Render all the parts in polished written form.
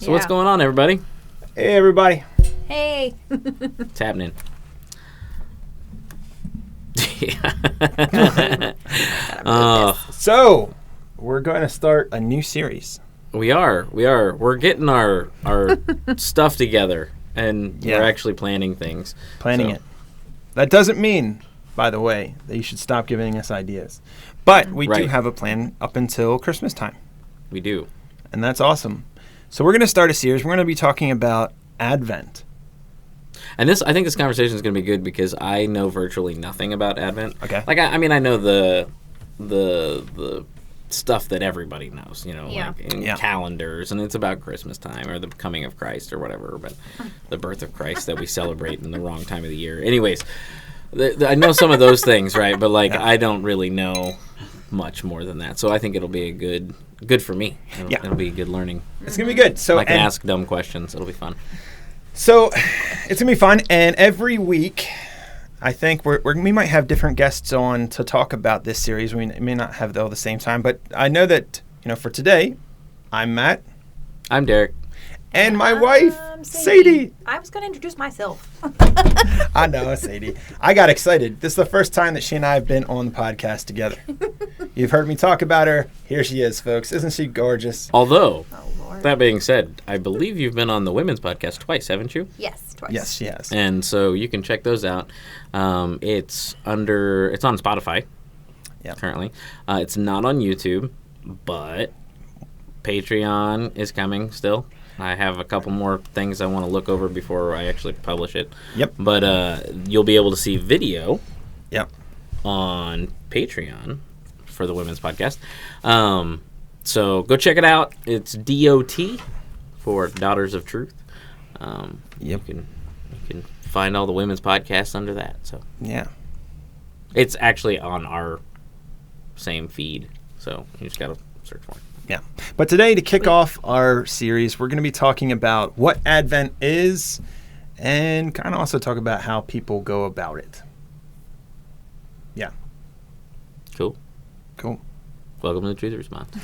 So what's going on, everybody? Hey, everybody. Hey. What's happening? So, we're going to start a new series. We are. We're getting our stuff together, and we're actually planning things. Planning it. That doesn't mean, by the way, that you should stop giving us ideas. But we do have a plan up until Christmas time. We do. And that's awesome. So we're going to start a series. We're going to be talking about Advent. And I think this conversation is going to be good because I know virtually nothing about Advent. Okay. Like I mean, I know the stuff that everybody knows, like in calendars, and it's about Christmas time or the coming of Christ or whatever, but the birth of Christ that we celebrate in the wrong time of the year. Anyways, I know some of those things, right? But I don't really know much more than that. So I think it'll be a good for me. It'll be good learning. It's going to be good. So I can ask dumb questions. It'll be fun. So it's going to be fun. And every week, I think we might have different guests on to talk about this series. We may not have all the same time. But I know that, for today, I'm Matt. I'm Derek. And my wife, Sadie. I was going to introduce myself. I know, Sadie. I got excited. This is the first time that she and I have been on the podcast together. You've heard me talk about her. Here she is, folks. Isn't she gorgeous? Although, that being said, I believe you've been on the women's podcast twice, haven't you? Yes, twice. Yes, she has. And so you can check those out. It's on Spotify currently. It's not on YouTube, but Patreon is coming still. I have a couple more things I want to look over before I actually publish it. Yep. But you'll be able to see video. Yep. On Patreon for the women's podcast. So go check it out. It's DOT for Daughters of Truth. You can find all the women's podcasts under that. So it's actually on our same feed. So you just gotta search for it. Yeah. But today, to kick off our series, we're going to be talking about what Advent is and kind of also talk about how people go about it. Yeah. Cool. Welcome to the Truth Response.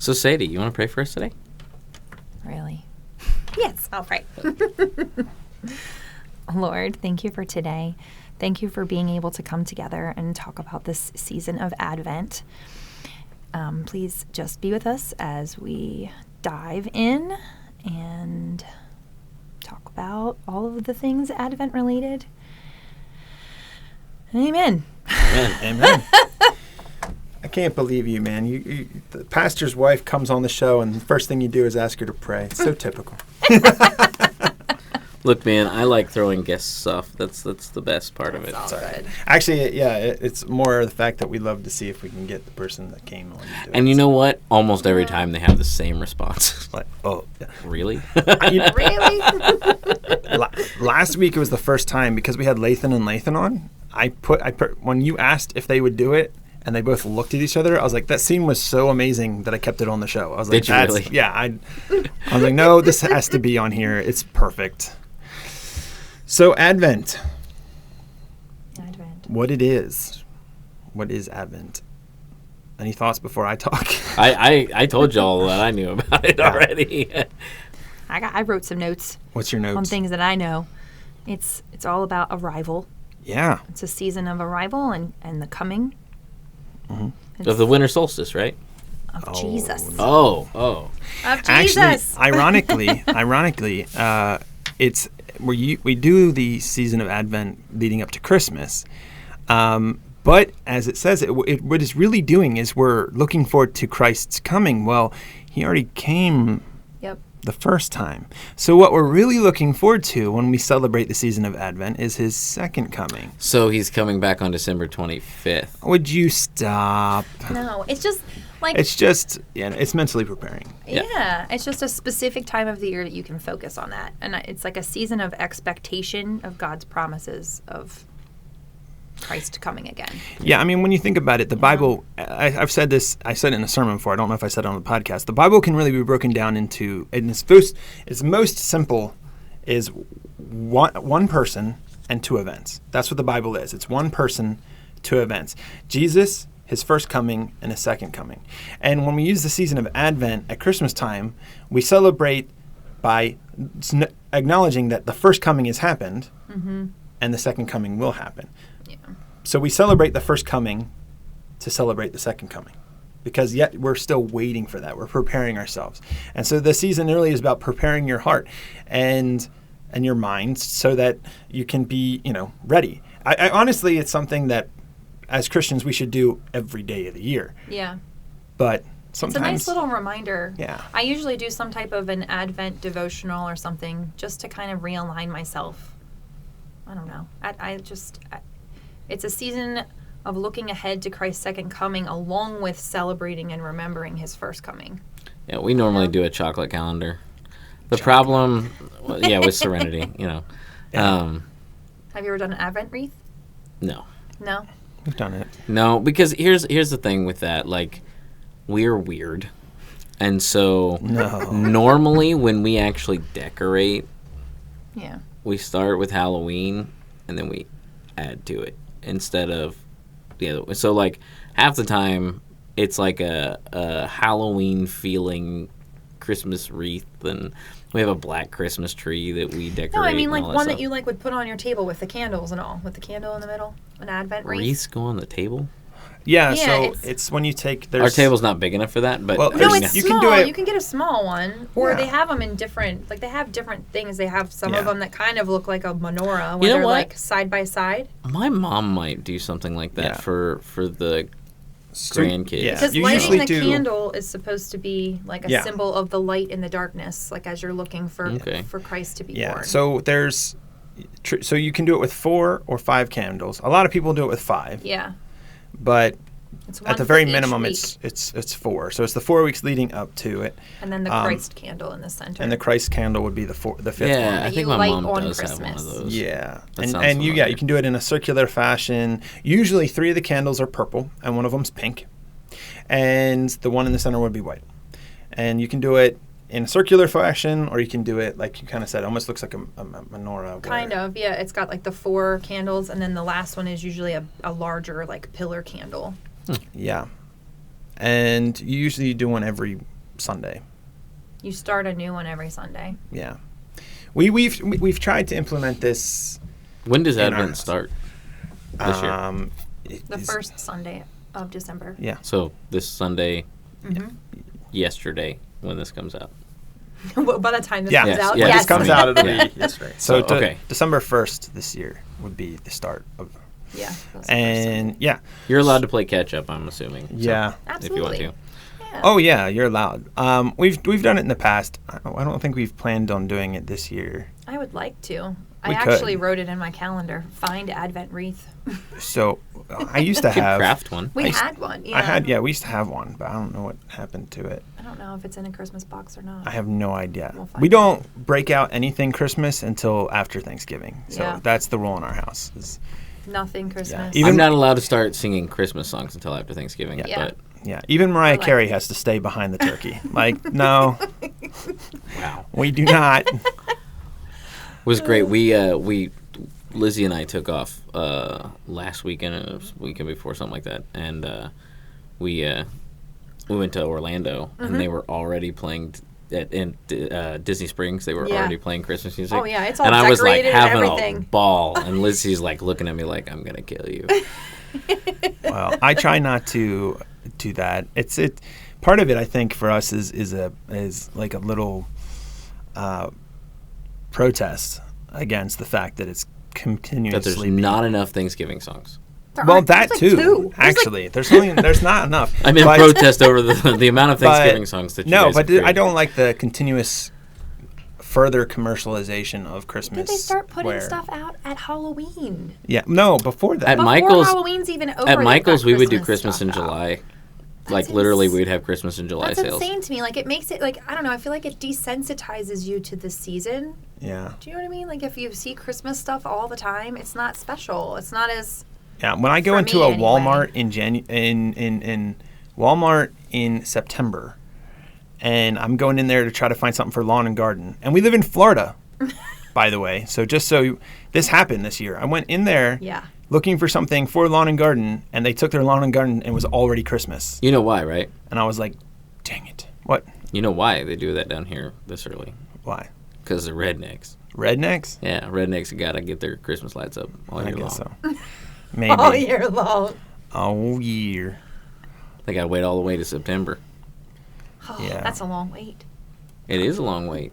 So, Sadie, you want to pray for us today? Really? Yes, I'll pray. Lord, thank you for today. Thank you for being able to come together and talk about this season of Advent. Please just be with us as we dive in and talk about all of the things Advent related. Amen. Amen. I can't believe you, man. The pastor's wife comes on the show, and the first thing you do is ask her to pray. It's so typical. Look, man, I like throwing guest stuff. That's the best part of it. All good. Actually, it's more the fact that we love to see if we can get the person that came on. And you know what? Almost every time they have the same response. Like, really? Really? Last week it was the first time because we had Lathan and Lathan on. I put when you asked if they would do it. And they both looked at each other. I was like, that scene was so amazing that I kept it on the show. I was like, did you really? Yeah. I was like, no, this has to be on here. It's perfect. So Advent. What it is. What is Advent? Any thoughts before I talk? I told y'all that I knew about it already. I wrote some notes. What's your notes? On things that I know. It's all about arrival. Yeah. It's a season of arrival and the coming. Mm-hmm. Of the winter solstice, right? Of Jesus. Oh. Of Jesus. Actually, ironically, it's we do the season of Advent leading up to Christmas. But as it says, what it's really doing is we're looking forward to Christ's coming. Well, he already came The first time. So what we're really looking forward to when we celebrate the season of Advent is his second coming. So he's coming back on December 25th. Would you stop? No, it's just like It's mentally preparing. yeah, it's just a specific time of the year that you can focus on that, and it's like a season of expectation of God's promises of Christ coming again. Yeah, I mean, when you think about it, the Bible, I've said this, I said it in a sermon before, I don't know if I said it on the podcast. The Bible can really be broken down into, and its most simple is one person and two events. That's what the Bible is. It's one person, two events. Jesus, his first coming, and his second coming. And when we use the season of Advent at Christmas time, we celebrate by acknowledging that the first coming has happened and the second coming will happen. Yeah. So we celebrate the first coming to celebrate the second coming, because yet we're still waiting for that. We're preparing ourselves. And so the season really is about preparing your heart and your mind so that you can be, ready. I honestly, it's something that as Christians we should do every day of the year. Yeah. But sometimes it's a nice little reminder. Yeah. I usually do some type of an Advent devotional or something just to kind of realign myself. I don't know. It's a season of looking ahead to Christ's second coming along with celebrating and remembering his first coming. Yeah, we normally do a chocolate calendar. The problem, with Serenity, Yeah. Have you ever done an Advent wreath? No. No? We've done it. No, because here's the thing with that. Like, we're weird. And so normally when we actually decorate, Yeah. we start with Halloween and then we add to it instead of the other way. So, like, half the time it's like a Halloween feeling Christmas wreath, and we have a black Christmas tree that we decorate. No, I mean like and all one that that you like would put on your table with the candles and all, with the candle in the middle, an Advent wreath. Wreaths go on the table. Yeah, Yeah, so it's- it's when you take Our table's not big enough for that, but Well, No, There's- it's you small. can do it- You can get a small one, or Yeah. they have them in different. Like they have different things. They have some of Yeah. them that kind of look like a menorah, where You know they're what? like side by side. my mom might do something like that Yeah. for the grandkids. Yeah. Because You lighting usually the do- candle is supposed to be like a Yeah. symbol of the light in the darkness, like as you're looking for Christ to be Yeah, born. so so you can do it with 4 or 5 candles. A lot of people do it with 5, yeah, but it's one at the for very each minimum, week. it's 4. So it's the 4 weeks leading up to it, And then the Christ candle in the center. and the Christ candle would be the 5th Yeah, one. I That think you my light mom on does have one of Christmas. those. Yeah, That and sounds you familiar. can do it in a circular fashion. Usually 3 of the candles are purple, and one of them's pink, and the one in the center would be white. And you can do it in a circular fashion, or you can do it like you kind of said, almost looks like a menorah. Kind of, yeah. It's got like the 4 candles, and then the last one is usually a larger like pillar candle. Yeah, and you usually do one every Sunday. You start a new one every Sunday. Yeah, we've tried to implement this. When does in our Advent house. start this year? It The is- first Sunday of December. Yeah. So this Sunday, Mm-hmm. yesterday when this comes out. Well, by the time this Yeah. comes Yes, out, yes. When yes. this comes out, it'll Yeah. be yesterday. So So, okay. December 1st this year would be the start of. Yeah. that's the first And yeah, You're allowed to play catch up, I'm assuming. So, yeah. if you want Absolutely. to. Yeah. Oh yeah, you're allowed. We've done it in the past. I don't think we've planned on doing it this year. I would like to. I We actually could. wrote it in my calendar. Find Advent wreath. So I used to You could have. craft one. We I used- had one. Yeah. We used to have one, but I don't know what happened to it. I don't know if it's in a Christmas box or not. I have no idea. We'll find We don't break out anything Christmas until after Thanksgiving. So Yeah. that's the rule in our house. Is, Nothing Christmas. Even- I'm not allowed to start singing Christmas songs until after Thanksgiving. Yeah. But yeah, even Mariah like Carey it. has to stay behind the turkey. Like, no, wow, we do not. it was great. We Lizzie and I took off last weekend, and it was weekend before, something like that, and we went to Orlando, and they were already playing. In Disney Springs, they were Yeah. already playing Christmas music. Oh, yeah, it's all and I was like decorated and having everything. a ball, and Lizzie's like looking at me like I'm gonna kill you. Well, I try not to do that. It part of it, I think, for us is like a little protest against the fact that it's That continuously there's not enough Thanksgiving songs. There well, aren't- that there's like too. 2. There's Actually, there's not enough. I'm in But- protest over the amount of Thanksgiving songs that you No, guys but have I created. don't like the continuous further commercialization of Christmas. Did they start putting stuff out at Halloween? Yeah, no, before that. At Before Michael's, Halloween's even over. at Michael's, we would do Christmas Christmas in stuff out. July. That's Literally, we'd have Christmas in July That's sales. insane to me. Like, it makes it, like, I don't know, I feel like it desensitizes you to the season. Yeah. Do you know what I mean? Like, if you see Christmas stuff all the time, it's not special. It's not as... Yeah, when I go For into me, a anyway. Walmart in Walmart in September, and I'm going in there to try to find something for lawn and garden, and we live in Florida, by the way. So this happened this year. I went in there looking for something for lawn and garden, and they took their lawn and garden, and it was already Christmas. You know why, right? And I was like, dang it. What? You know why they do that down here this early? Why? Because they're rednecks. Rednecks? Yeah, rednecks got to get their Christmas lights up all year long. I guess so. Maybe. All year long. All year. They got to wait all the way to September. Oh, Yeah. That's a long wait. It is a long wait.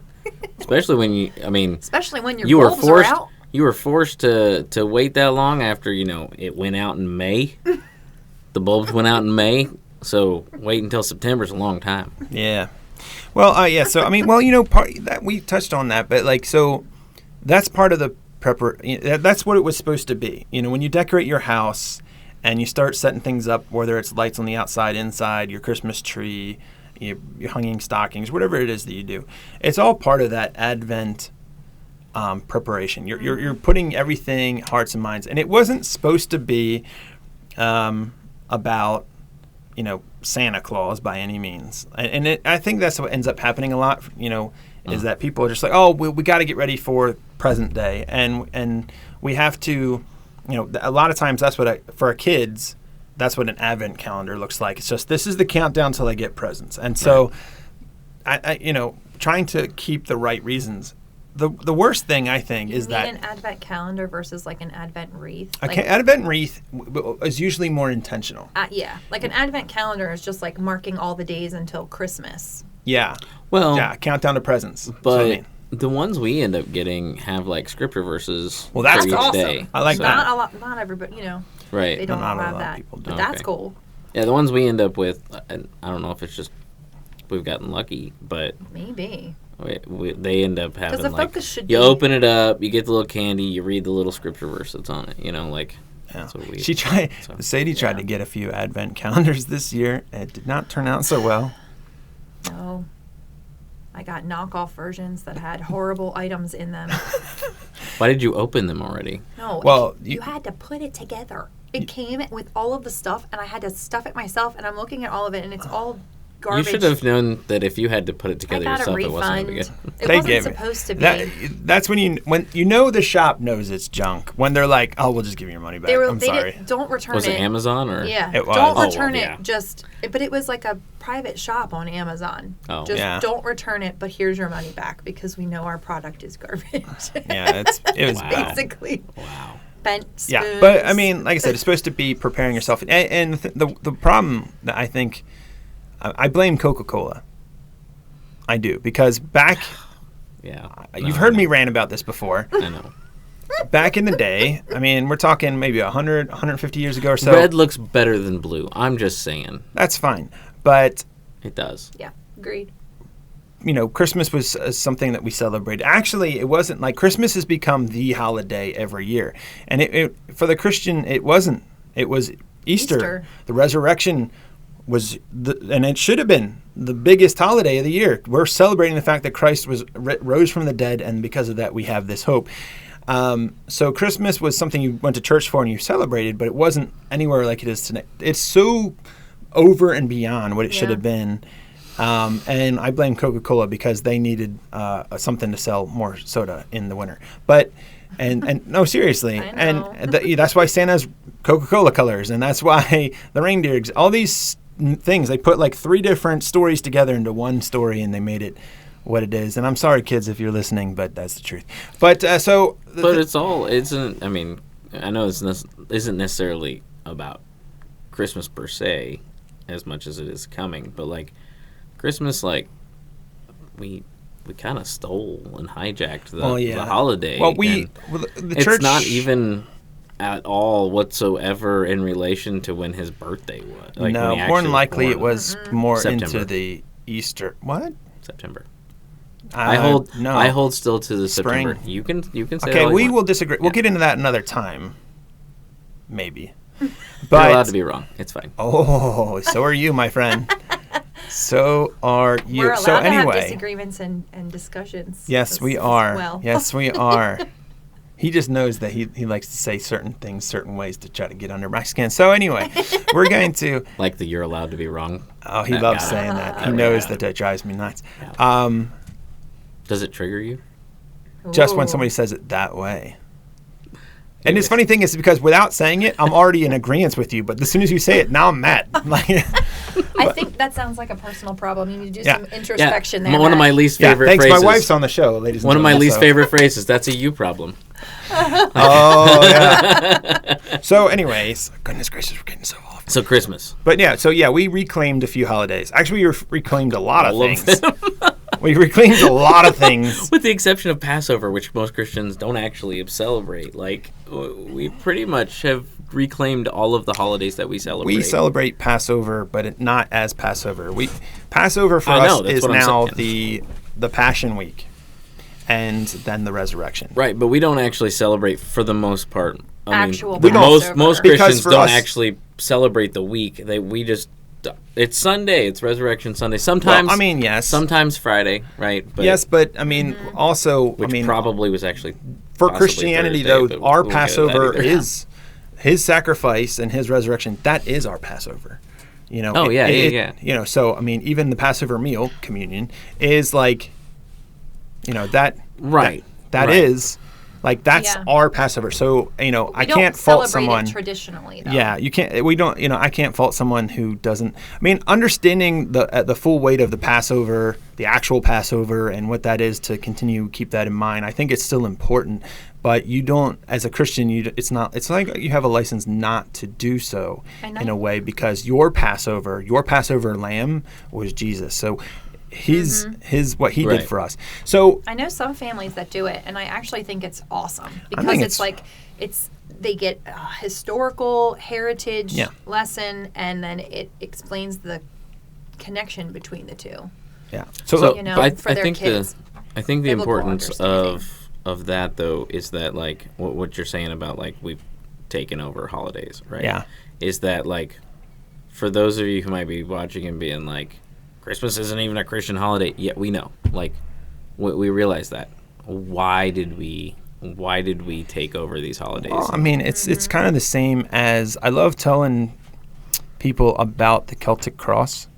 Especially when Especially when your you were bulbs forced are out. you were forced to wait that long after, it went out in May. The bulbs went out in May, so wait until September is a long time. Yeah. Well, yeah. So part that we touched on that, but that's part of the that's what it was supposed to be. When you decorate your house and you start setting things up, whether it's lights on the outside, inside, your Christmas tree, you're hanging stockings, whatever it is that you do, it's all part of that Advent preparation. You're putting everything, hearts and minds, and it wasn't supposed to be about Santa Claus by any means. And I think that's what ends up happening a lot, is that people are just like, oh, we got to get ready for present day. And we have to, a lot of times that's for our kids, that's what an Advent calendar looks like. It's just, this is the countdown till I get presents. And so, I trying to keep the right reasons. The worst thing, I think, is that... an Advent calendar versus, like, an Advent wreath? Advent wreath is usually more intentional. Yeah. Like, an Advent calendar is just, like, marking all the days until Christmas. Yeah. Well... Yeah, countdown to presents. But the ones we end up getting have, like, scripture verses for each awesome. day. I like that. Not everybody, Right. they don't Not have a lot that. of people do. But that's cool. Yeah, the ones we end up with, I don't know if it's just we've gotten lucky, but... Maybe. They end up having, the focus should you be... open it up, you get the little candy, you read the little scripture verse that's on it, that's what we... Sadie tried to get a few Advent calendars this year. It did not turn out so well. No. I got knockoff versions that had horrible items in them. Why did you open them already? No. Well, you had to put it together. It came with all of the stuff, and I had to stuff it myself, and I'm looking at all of it, and it's all garbage. You should have known that if you had to put it together I got yourself, a it wasn't going to be refund. good. It wasn't supposed to be. That's when the shop knows it's junk. When they're like, "Oh, we'll just give you your money back." I'm sorry. Don't return it. Was it Amazon or? Yeah. It was. Don't Oh, return well, yeah. it. But it was like a private shop on Amazon. Oh. Just don't return it, but here's your money back because we know our product is garbage. Yeah, it was Wow. bad. Basically. Wow. Bent spoons. Yeah, but I mean, like I said, it's supposed to be preparing yourself. And the problem that I think, I blame Coca-Cola. I do, because you've heard me rant about this before. I know. Back in the day, I mean, we're talking maybe 100, 150 years ago or so. Red looks better than blue. I'm just saying. That's fine. But it does. Yeah, agreed. Christmas was something that we celebrated. Actually, it wasn't like Christmas has become the holiday every year. And it for the Christian, it wasn't. It was Easter. The resurrection was, and it should have been the biggest holiday of the year. We're celebrating the fact that Christ rose from the dead, and because of that, we have this hope. So Christmas was something you went to church for and you celebrated, but it wasn't anywhere like it is today. It's so over and beyond what it should have been. And I blame Coca-Cola because they needed something to sell more soda in the winter. But and no, seriously, and that's why Santa's Coca-Cola colors, and that's why the reindeer, all these things, they put like 3 different stories together into one story, and they made it what it is. And I'm sorry, kids, if you're listening, but that's the truth. But I mean, I know it isn't necessarily about Christmas per se as much as it is coming, but like Christmas, like we kind of stole and hijacked the holiday. Well, the church, it's not even at all whatsoever in relation to when his birthday was. Like, no, more than likely it was more September. into the Easter. What? September. I hold no. I hold still to the Spring. September. You can say Okay, all you we want. will disagree. We'll Yeah. get into that another time, maybe. You're But allowed to be wrong. It's fine. oh, so are you, my friend. So are you. We're allowed So to have anyway, disagreements and discussions. yes, we as are. well. Yes, we are. He just knows that he likes to say certain things certain ways to try to get under my skin. So anyway, we're going to. Like you're allowed to be wrong. Oh, he That loves guy. saying that. He Yeah. knows that drives me nuts. Yeah. Does it trigger you? Just when Ooh. somebody says it that way. And this funny thing is because without saying it, I'm already in agreement with you. But as soon as you say it, now I'm mad. Like, I think that sounds like a personal problem. You need to do Yeah. some introspection there. One of my Matt. least yeah, favorite thanks. phrases. My wife's on the show, ladies and One of my gentlemen, least so- favorite phrases. That's a you problem. Oh, yeah. So anyways, goodness gracious, we're getting so off. So Christmas. But yeah, we reclaimed a few holidays. Actually, we reclaimed a lot All of of things. them. We reclaimed a lot of things. With the exception of Passover, which most Christians don't actually celebrate. Like, we pretty much have reclaimed all of the holidays that we celebrate. We celebrate Passover, but not as Passover. Passover for I know, us that's is what I'm now saying. the Passion Week, and then the resurrection. Right, but we don't actually celebrate for the most part. Actual we Passover. most Because Christians for don't us- actually celebrate the week. It's Sunday. It's Resurrection Sunday. Sometimes, Well, I mean, yes. Sometimes Friday, right? But, Yes, but I mean, also, which I mean, probably was actually for possibly Christianity, Thursday, though, but our we won't get into that Passover either. is his sacrifice and his resurrection. That is our Passover. You know. Oh, yeah. You know, so I mean, even the Passover meal, communion, is like, you know, that. Right. That Right. is, like, that's Yeah. our Passover. So I We can't don't fault celebrate someone. it traditionally, though. Yeah, you can't. We don't. You know, I can't fault someone who doesn't. I mean, understanding the full weight of the Passover, the actual Passover, and what that is to continue keep that in mind. I think it's still important, but you don't, as a Christian, it's not. It's like you have a license not to do so I know. in a way because your Passover lamb was Jesus. So his what he Right. did for us. So I know some families that do it, and I actually think it's awesome because think it's like they get a historical heritage Yeah. lesson, and then it explains the connection between the two. yeah. You know, I for their think kids. I think the Biblical importance understanding. of that though is that like what you're saying about like we've taken over holidays, right? Yeah. Is that like for those of you who might be watching and being like, Christmas isn't even a Christian holiday. Yeah, we know. Like we realize that. Why did we take over these holidays? Well, I mean, it's kind of the same as I love telling people about the Celtic cross,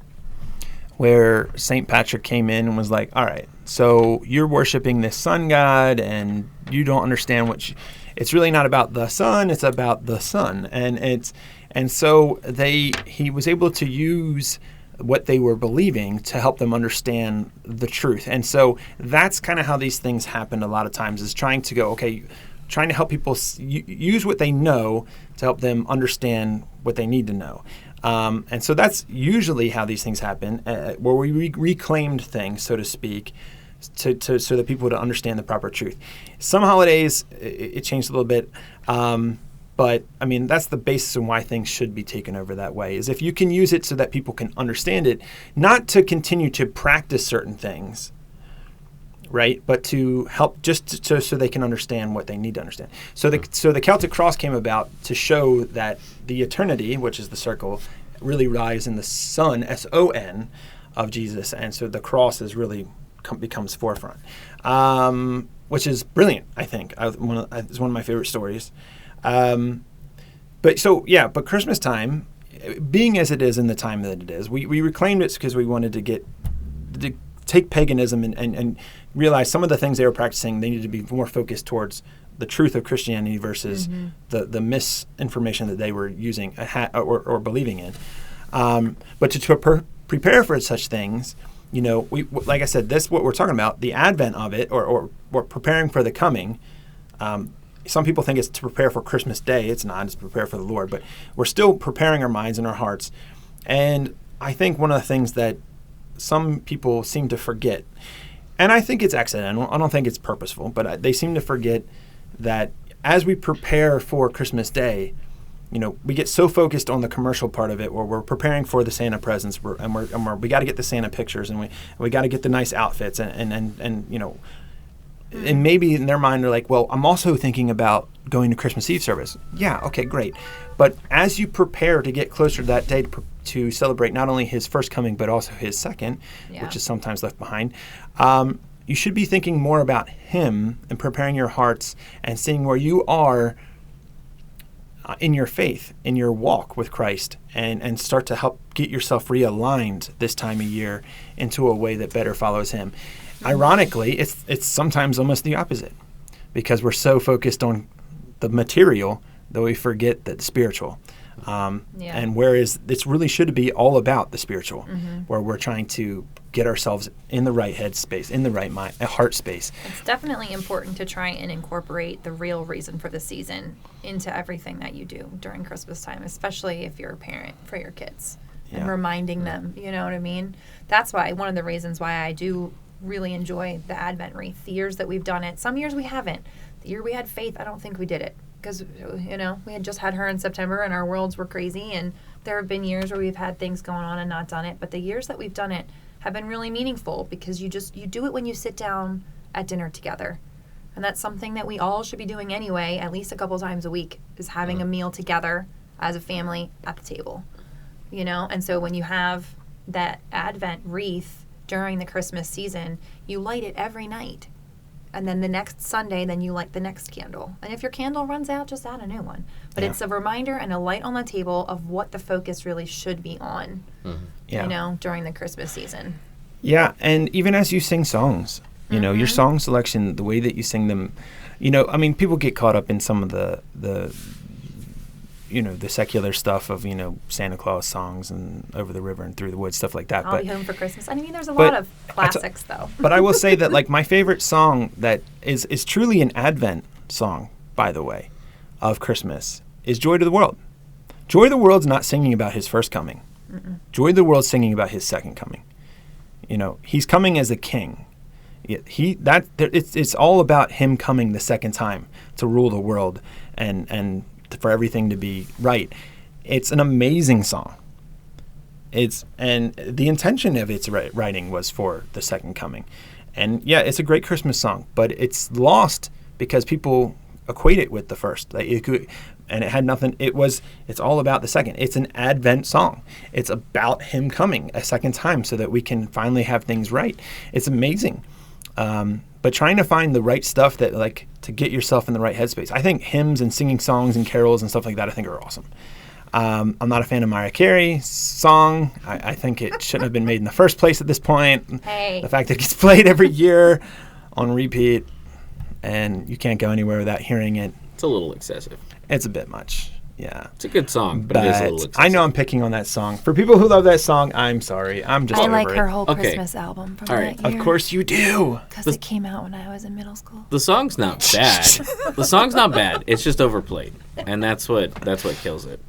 where St. Patrick came in and was like, all right, so you're worshiping this sun god and you don't understand it's really not about the sun, it's about the sun. And so he was able to use what they were believing to help them understand the truth. And so that's kind of how these things happen a lot of times, is trying to help people use what they know to help them understand what they need to know. And so that's usually how these things happen, where we reclaimed things, so to speak, so that people would understand the proper truth. Some holidays, it changed a little bit. But, I mean, that's the basis on why things should be taken over that way, is if you can use it so that people can understand it, not to continue to practice certain things, right, but to help so they can understand what they need to understand. So the Celtic cross came about to show that the eternity, which is the circle, really lies in the Son, S-O-N, of Jesus. And so the cross is really becomes forefront, which is brilliant, I think. It's one of my favorite stories. But Christmas time, being as it is in the time that it is, we reclaimed it because we wanted to take paganism and realize some of the things they were practicing, they needed to be more focused towards the truth of Christianity versus the misinformation that they were using or believing in. But to prepare for such things, you know, like I said, this what we're talking about, the advent of it, or preparing for the coming. Some people think it's to prepare for Christmas Day. It's not. It's to prepare for the Lord. But we're still preparing our minds and our hearts. And I think one of the things that some people seem to forget, and I think it's accidental, I don't think it's purposeful, but they seem to forget that as we prepare for Christmas Day, we get so focused on the commercial part of it, where we're preparing for the Santa presents, we got to get the Santa pictures, and we got to get the nice outfits, and maybe in their mind they're like, well, I'm also thinking about going to Christmas Eve service. Yeah, okay, great. But as you prepare to get closer to that day to celebrate not only his first coming but also his second, which is sometimes left behind, you should be thinking more about him and preparing your hearts and seeing where you are in your faith, in your walk with Christ, and start to help get yourself realigned this time of year into a way that better follows him. Ironically, it's sometimes almost the opposite, because we're so focused on the material that we forget the spiritual. And whereas it really should be all about the spiritual, where we're trying to get ourselves in the right head space, in the right mind, heart space. It's definitely important to try and incorporate the real reason for the season into everything that you do during Christmas time, especially if you're a parent for your kids, and reminding them, you know what I mean? That's why, one of the reasons why I do really enjoy the Advent wreath. The years that we've done it, some years we haven't. The year we had Faith, I don't think we did it, because, we had just had her in September and our worlds were crazy, and there have been years where we've had things going on and not done it, but the years that we've done it have been really meaningful, because you do it when you sit down at dinner together. And that's something that we all should be doing anyway, at least a couple times a week, is having a meal together as a family at the table. And so when you have that Advent wreath during the Christmas season, you light it every night. And then the next Sunday, then you light the next candle. And if your candle runs out, just add a new one. But it's a reminder and a light on the table of what the focus really should be on, during the Christmas season. Yeah, and even as you sing songs, your song selection, the way that you sing them, people get caught up in some of the secular stuff of, Santa Claus songs and Over the River and Through the Woods, stuff like that. I'll Be Home for Christmas. There's a lot of classics, though. But I will say that, my favorite song that is truly an Advent song, by the way, of Christmas, is Joy to the World. Joy to the World's not singing about his first coming. Joy to the World's singing about his second coming. He's coming as a king. It's all about him coming the second time to rule the world and for everything to be right. It's an amazing song. And the intention of its writing was for the second coming. And it's a great Christmas song, but it's lost because people equate it with the first. And it had nothing. It's all about the second. It's an Advent song. It's about him coming a second time so that we can finally have things right. It's amazing. But trying to find the right stuff that to get yourself in the right headspace. I think hymns and singing songs and carols and stuff like that, I think are awesome. I'm not a fan of Mariah Carey's song. I think it shouldn't have been made in the first place at this point. Hey. The fact that it gets played every year on repeat and you can't go anywhere without hearing it. It's a little excessive. It's a bit much. Yeah. It's a good song, but it is a little excessive. I know I'm picking on that song. For people who love that song, I'm sorry. I'm just over it. I like her whole Christmas album from that year. Of course you do. Because it came out when I was in middle school. The song's not bad. The song's not bad. It's just overplayed. And that's what kills it.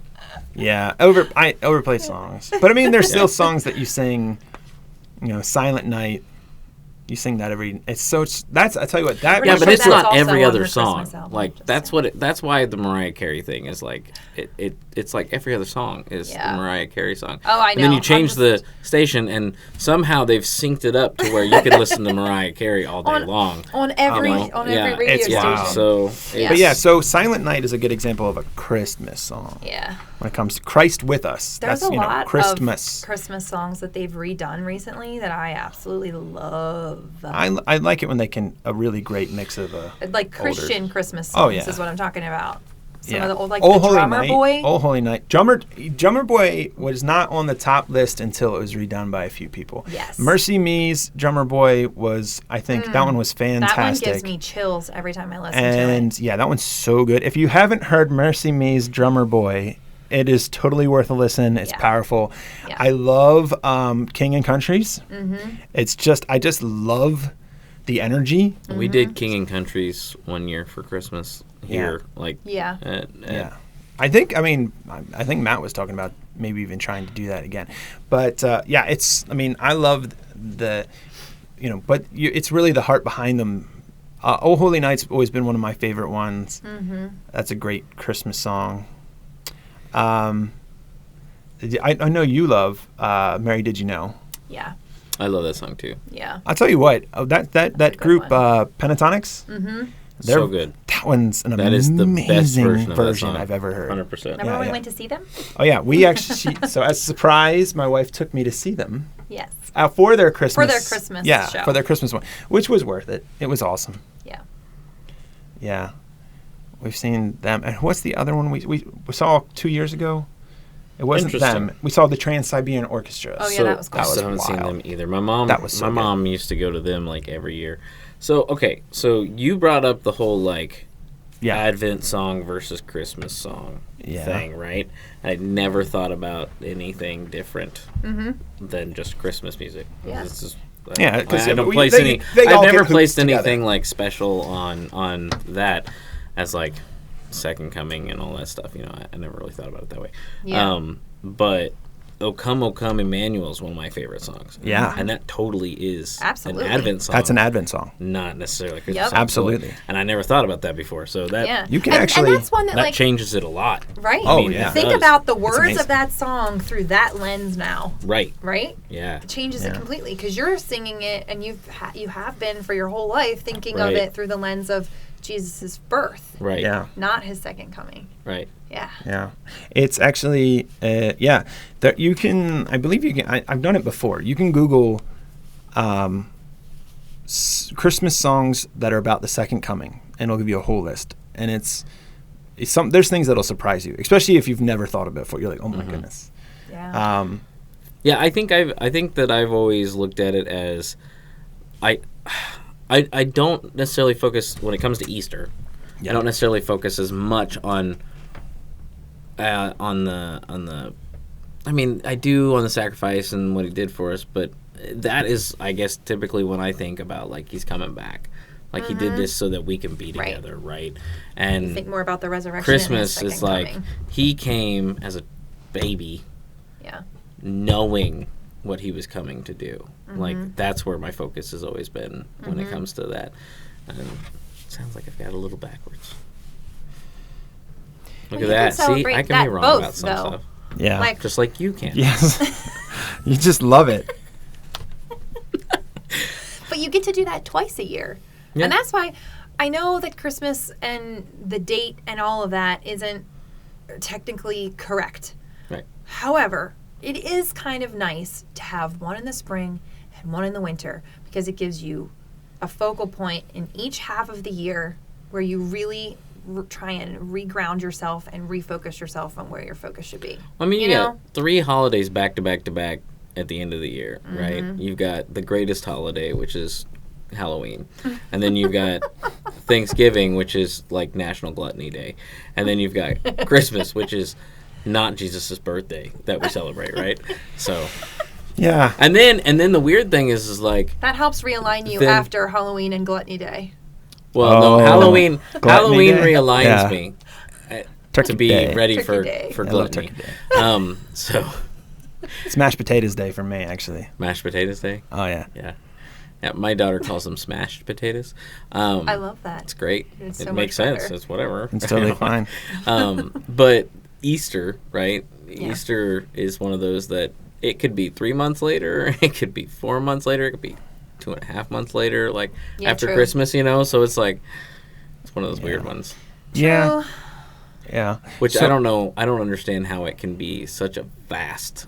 Yeah, I overplay songs. But there's still songs that you sing, Silent Night. You sing that I tell you what, that. Yeah, but it's not every other song. That's why the Mariah Carey thing is it's like every other song is the Mariah Carey song. Oh, I know. And then you change the station, and somehow they've synced it up to where you can listen to Mariah Carey all day long. On every radio station. So Silent Night is a good example of a Christmas song. Yeah. When it comes to Christ with us. There's a lot Christmas. of Christmas songs that they've redone recently that I absolutely love. I like it when they can a really great mix of Christian Christmas songs is what I'm talking about. Some of the old the Drummer Boy. Old Holy Night. Drummer Boy was not on the top list until it was redone by a few people. Yes. Mercy Me's Drummer Boy was, I think, that one was fantastic. That one gives me chills every time I listen to it. And that one's so good. If you haven't heard Mercy Me's Drummer Boy, it is totally worth a listen. It's powerful. Yeah. I love King and Countries. Mm-hmm. I just love the energy. We did King and Countries one year for Christmas here. I think Matt was talking about maybe even trying to do that again. But I love it's really the heart behind them. Oh Holy Night's always been one of my favorite ones. Mm-hmm. That's a great Christmas song. I know you love Mary Did You Know? Yeah. I love that song too. Yeah. I'll tell you what, that good group, one. Pentatonics, So good. that one's an That is the best amazing version of that version song. I've ever heard. 100%. Remember when we went to see them? Oh, yeah. We actually, so as a surprise, my wife took me to see them. Yes. For their Christmas. For their Christmas show. For their Christmas one, which was worth it. It was awesome. Yeah. Yeah. We've seen them. And what's the other one we saw 2 years ago? It wasn't them. We saw the Trans-Siberian Orchestra. Oh, yeah, that was cool. I still haven't seen them either. My That mom used to go to them like every year. So, okay. So you brought up the whole like Advent song versus Christmas song thing, right? I never thought about anything different than just Christmas music. Yeah. Because I don't place any. I've never placed anything like special on that as like Second Coming and all that stuff. You know, I never really thought about it that way. Yeah. But O Come Emmanuel is one of my favorite songs. Yeah. And that totally is Absolutely. an Advent song. That's an Advent song. Not necessarily a Christmas song. Absolutely. And I never thought about that before. So that you can and actually that's one that like changes it a lot. Right. Oh, I mean, yeah. Think it does. about the words amazing. of that song through that lens now. Right. Right? Yeah. It changes it completely because you're singing it and you have been for your whole life thinking of Right. it through the lens of Jesus' birth, Right. Yeah. not his second coming. Right. Yeah. Yeah. It's actually, that you can, I believe you can, I've done it before. You can Google Christmas songs that are about the second coming, and it'll give you a whole list. And there's things that'll surprise you, especially if you've never thought of it before. You're like, oh my goodness. Yeah. Yeah, I think that I've always looked at it as I don't necessarily focus when it comes to Easter. Yeah. I don't necessarily focus as much on the I mean, I do on the sacrifice and what he did for us, but that is, I guess, typically when I think about like he's coming back. Like he did this so that we can be together, right? And you think more about the resurrection. Christmas and his is second like coming. he came as a baby, knowing what he was coming to do. Like that's where my focus has always been when it comes to that. And it sounds like I've got a little backwards. Look Well, at that. See, I can be that wrong both, about some though. stuff. Yeah. Like, Just like you can. Yes. You just love it. but you get to do that twice a year. Yeah. And that's why I know that Christmas and the date and all of that isn't technically correct. Right. However, it is kind of nice to have one in the spring and one in the winter because it gives you a focal point in each half of the year where you really try and reground yourself and refocus yourself on where your focus should be. I mean, you know? got 3 holidays back to back to back at the end of the year, right? You've got the greatest holiday, which is Halloween. And then you've got Thanksgiving, which is like National Gluttony Day. And then you've got Christmas, which is not Jesus' birthday that we celebrate, right? So Yeah. and then the weird thing is like That helps realign you Then- after Halloween and Gluttony Day. well, Oh, no, Halloween Gluttony Day? realigns Yeah. me Turkey to be Day. ready Turkey Day. for I love gluttony. Turkey Day. So It's mashed potatoes day for me, actually. mashed potatoes day. Oh, yeah. Yeah. Yeah, my daughter calls them smashed potatoes. I love that. It's great. It's it so makes much sense. better. It's whatever. It's totally fine. But Easter, right? Yeah. Easter is one of those that it could be 3 months later, it could be 4 months later, it could be 2.5 months later, like Yeah, after true. Christmas, you know? So it's like, it's one of those weird ones. Yeah. True. Yeah. Which So- I don't know. I don't understand how it can be such a vast.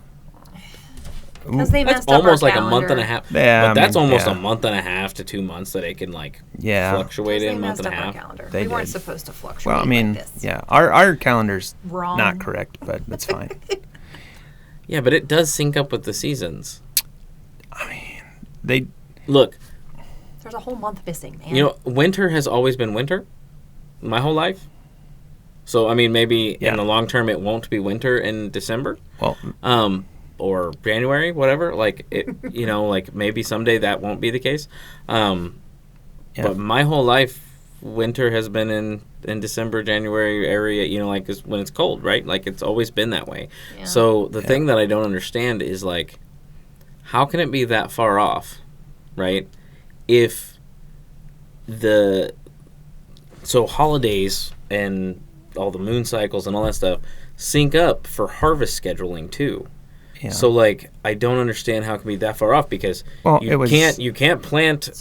Because they That's messed up our almost like a month and a calendar. half. Yeah, but I that's mean, almost yeah. a month and a half to 2 months that it can like Yeah. fluctuate Because in a they month messed and a up our half. calendar. They We weren't did. supposed to fluctuate Well, I mean, like this. yeah. Our calendar's Wrong. not correct, but that's fine. Yeah, but it does sync up with the seasons. They Look, There's a whole month missing, man. you know, winter has always been winter my whole life. So, I mean, maybe Yeah. in the long term it won't be winter in December well, or January, whatever. Like, it, you know, like maybe someday that won't be the case. Yeah. But my whole life, winter has been in December, January area, you know, like when it's cold, right? Like, it's always been that way. Yeah. So, the thing that I don't understand is, like, how can it be that far off, right? If so holidays and all the moon cycles and all that stuff sync up for harvest scheduling too. Yeah. So like I don't understand how it can be that far off because you can't plant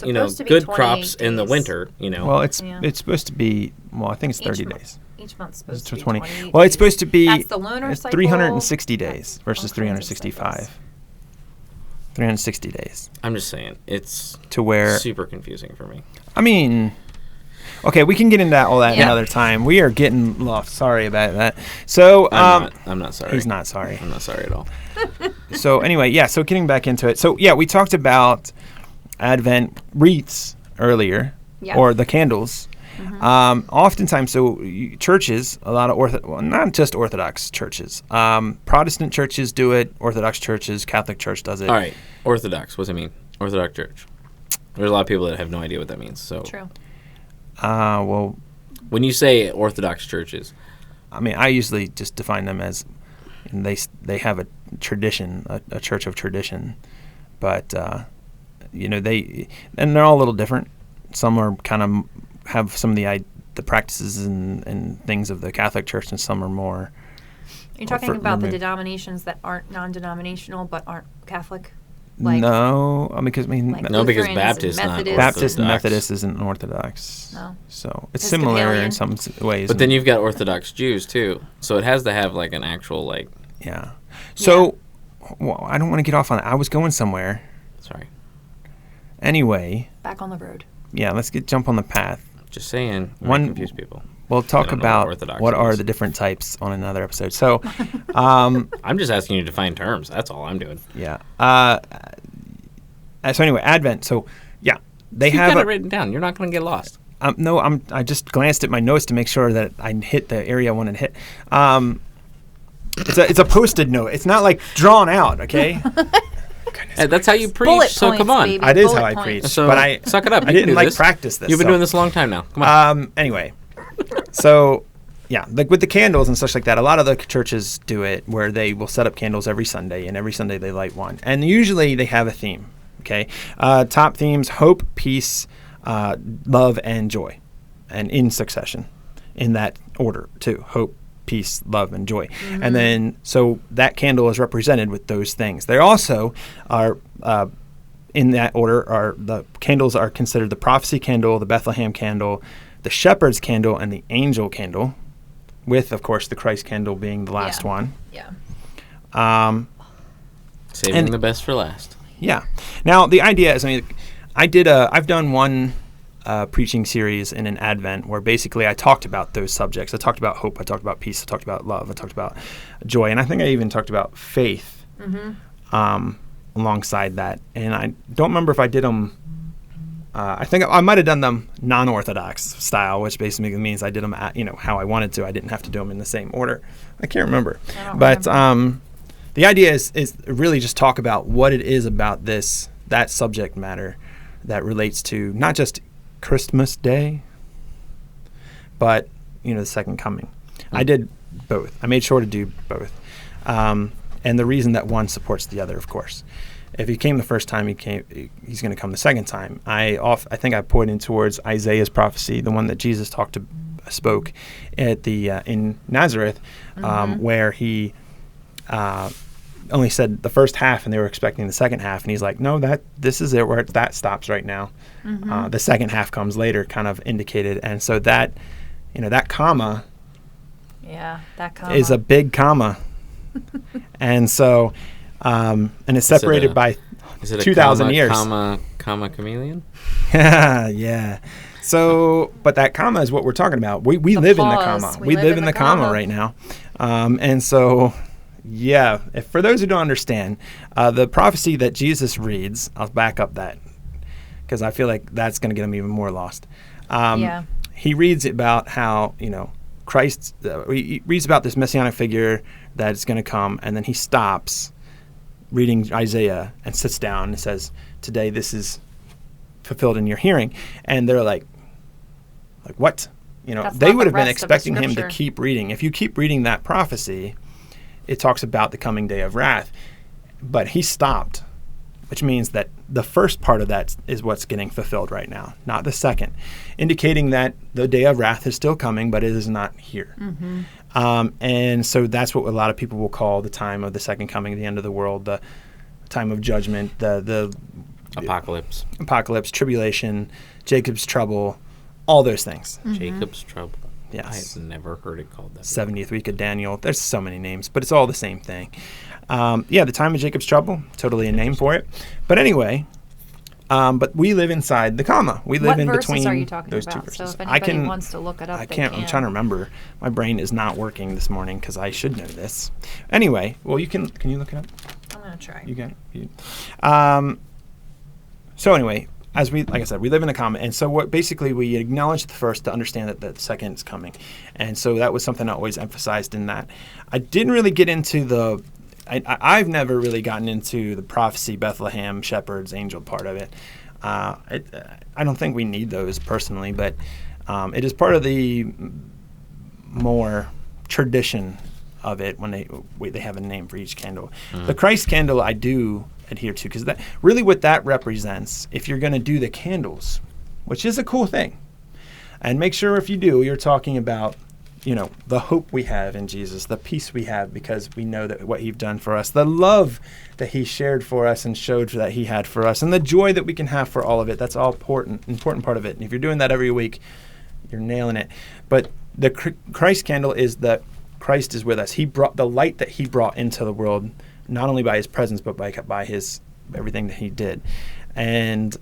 good crops in the winter. Well, it's supposed to be I think it's 30 days. Each month's supposed to be 20. Well, it's supposed to be. That's the lunar cycle. 360 days versus 365. 360 days. I'm just saying it's to where super confusing for me. I mean, okay, we can get into all that another time. We are getting lost. Sorry about that. So I'm not sorry. He's not sorry. I'm not sorry at all. So anyway, so getting back into it. So we talked about Advent wreaths earlier, or the candles. Mm-hmm. Oftentimes, churches, a lot of not just Orthodox churches, Protestant churches do it, Orthodox churches, Catholic Church does it. All right, Orthodox, what does it mean? Orthodox Church. There's a lot of people that have no idea what that means. So true. Well, when you say Orthodox churches, I mean I usually just define them as they have a tradition, a church of tradition, but they're all a little different. Some are kind of have some of the practices and things of the Catholic Church, and some are more. You're talking about the denominations that aren't non-denominational but aren't Catholic? No, because because Baptist and Methodist isn't Orthodox. No. So it's similar in some ways. But then you've got Orthodox Jews too, so it has to have like an actual Yeah. So I don't want to get off on it. I was going somewhere. Sorry. Anyway. Back on the road. Yeah, let's jump on the path. Just saying, confuse people. We'll talk about what are the different types on another episode. So, I'm just asking you to define terms. That's all I'm doing. Yeah. So anyway, Advent. So, they have it written down. You're not going to get lost. No, I just glanced at my notes to make sure that I hit the area I wanted to hit. It's a posted note. It's not like drawn out. Okay. That's how you preach. Bullet so points, come on. baby. It is Bullet how I points. preach. So but I suck it up. I didn't practice this. You've been doing this a long time now. Come on. Anyway, so with the candles and such like that, a lot of the churches do it where they will set up candles every Sunday, and every Sunday they light one, and usually they have a theme. Okay, top themes: hope, peace, love, and joy, and in succession, in that order too. Hope, peace, love, and joy. Mm-hmm. And then, so that candle is represented with those things. They also are, in that order, the candles are considered the prophecy candle, the Bethlehem candle, the shepherd's candle, and the angel candle, with, of course, the Christ candle being the last one. Yeah. Saving the best for last. Yeah. Now, the idea is, I've done one preaching series in an Advent where basically I talked about those subjects. I talked about hope. I talked about peace. I talked about love. I talked about joy. And I think I even talked about faith alongside that. And I don't remember if I did them. I think I might have done them non-Orthodox style, which basically means I did them how I wanted to. I didn't have to do them in the same order. I can't remember. But the idea is really just talk about what it is about that subject matter that relates to not just Christmas Day, but the second coming. I did both. I made sure to do both, and the reason that one supports the other, of course. If he came the first time, he's going to come the second time. I think I pointed towards Isaiah's prophecy, the one that Jesus spoke at in Nazareth, where he only said the first half, and they were expecting the second half, and he's like, "No, this is it where that stops right now." The second half comes later, kind of indicated, and so that that comma, that comma is a big comma, and so. And it's separated by 2,000 years. Comma chameleon? Yeah. So, but that comma is what we're talking about. We live in the comma. We live in the comma right now. And so, for those who don't understand, the prophecy that Jesus reads, I'll back up that because I feel like that's going to get them even more lost. He reads about how, Christ, he reads about this messianic figure that's going to come, and then he stops reading Isaiah and sits down and says, "Today this is fulfilled in your hearing." And they're like what? They would have been expecting him to keep reading. If you keep reading that prophecy, it talks about the coming day of wrath. But he stopped which means that the first part of that is what's getting fulfilled right now, not the second, indicating that the day of wrath is still coming, but it is not here. And so that's what a lot of people will call the time of the second coming, the end of the world, the time of judgment, the apocalypse, tribulation, Jacob's trouble, all those things. Jacob's trouble. Yes. I've never heard it called that. 70th week of Daniel. There's so many names, but it's all the same thing. The time of Jacob's trouble, totally a name for it. But anyway, but we live inside the comma. We live in between are you talking those about? two verses. So if anybody wants to look it up, I can't. I'm trying to remember. My brain is not working this morning because I should know this. Anyway, well, can you look it up? I'm gonna try. You got it. So anyway, like I said, we live in a comma, and so basically we acknowledge the first to understand that the second is coming, and so that was something I always emphasized in that. I didn't really get into I've never really gotten into the prophecy, Bethlehem, shepherds, angel part of it. I don't think we need those personally, but it is part of the more tradition of it when they have a name for each candle. The Christ candle I do adhere to, because that really what that represents, if you're going to do the candles, which is a cool thing, and make sure if you do, you're talking about the hope we have in Jesus, the peace we have because we know that what He's done for us, the love that He shared for us and showed that He had for us, and the joy that we can have for all of it. That's all important part of it. And if you're doing that every week, you're nailing it. But the Christ candle is that Christ is with us. He brought the light that He brought into the world, not only by His presence, but by His everything that He did. And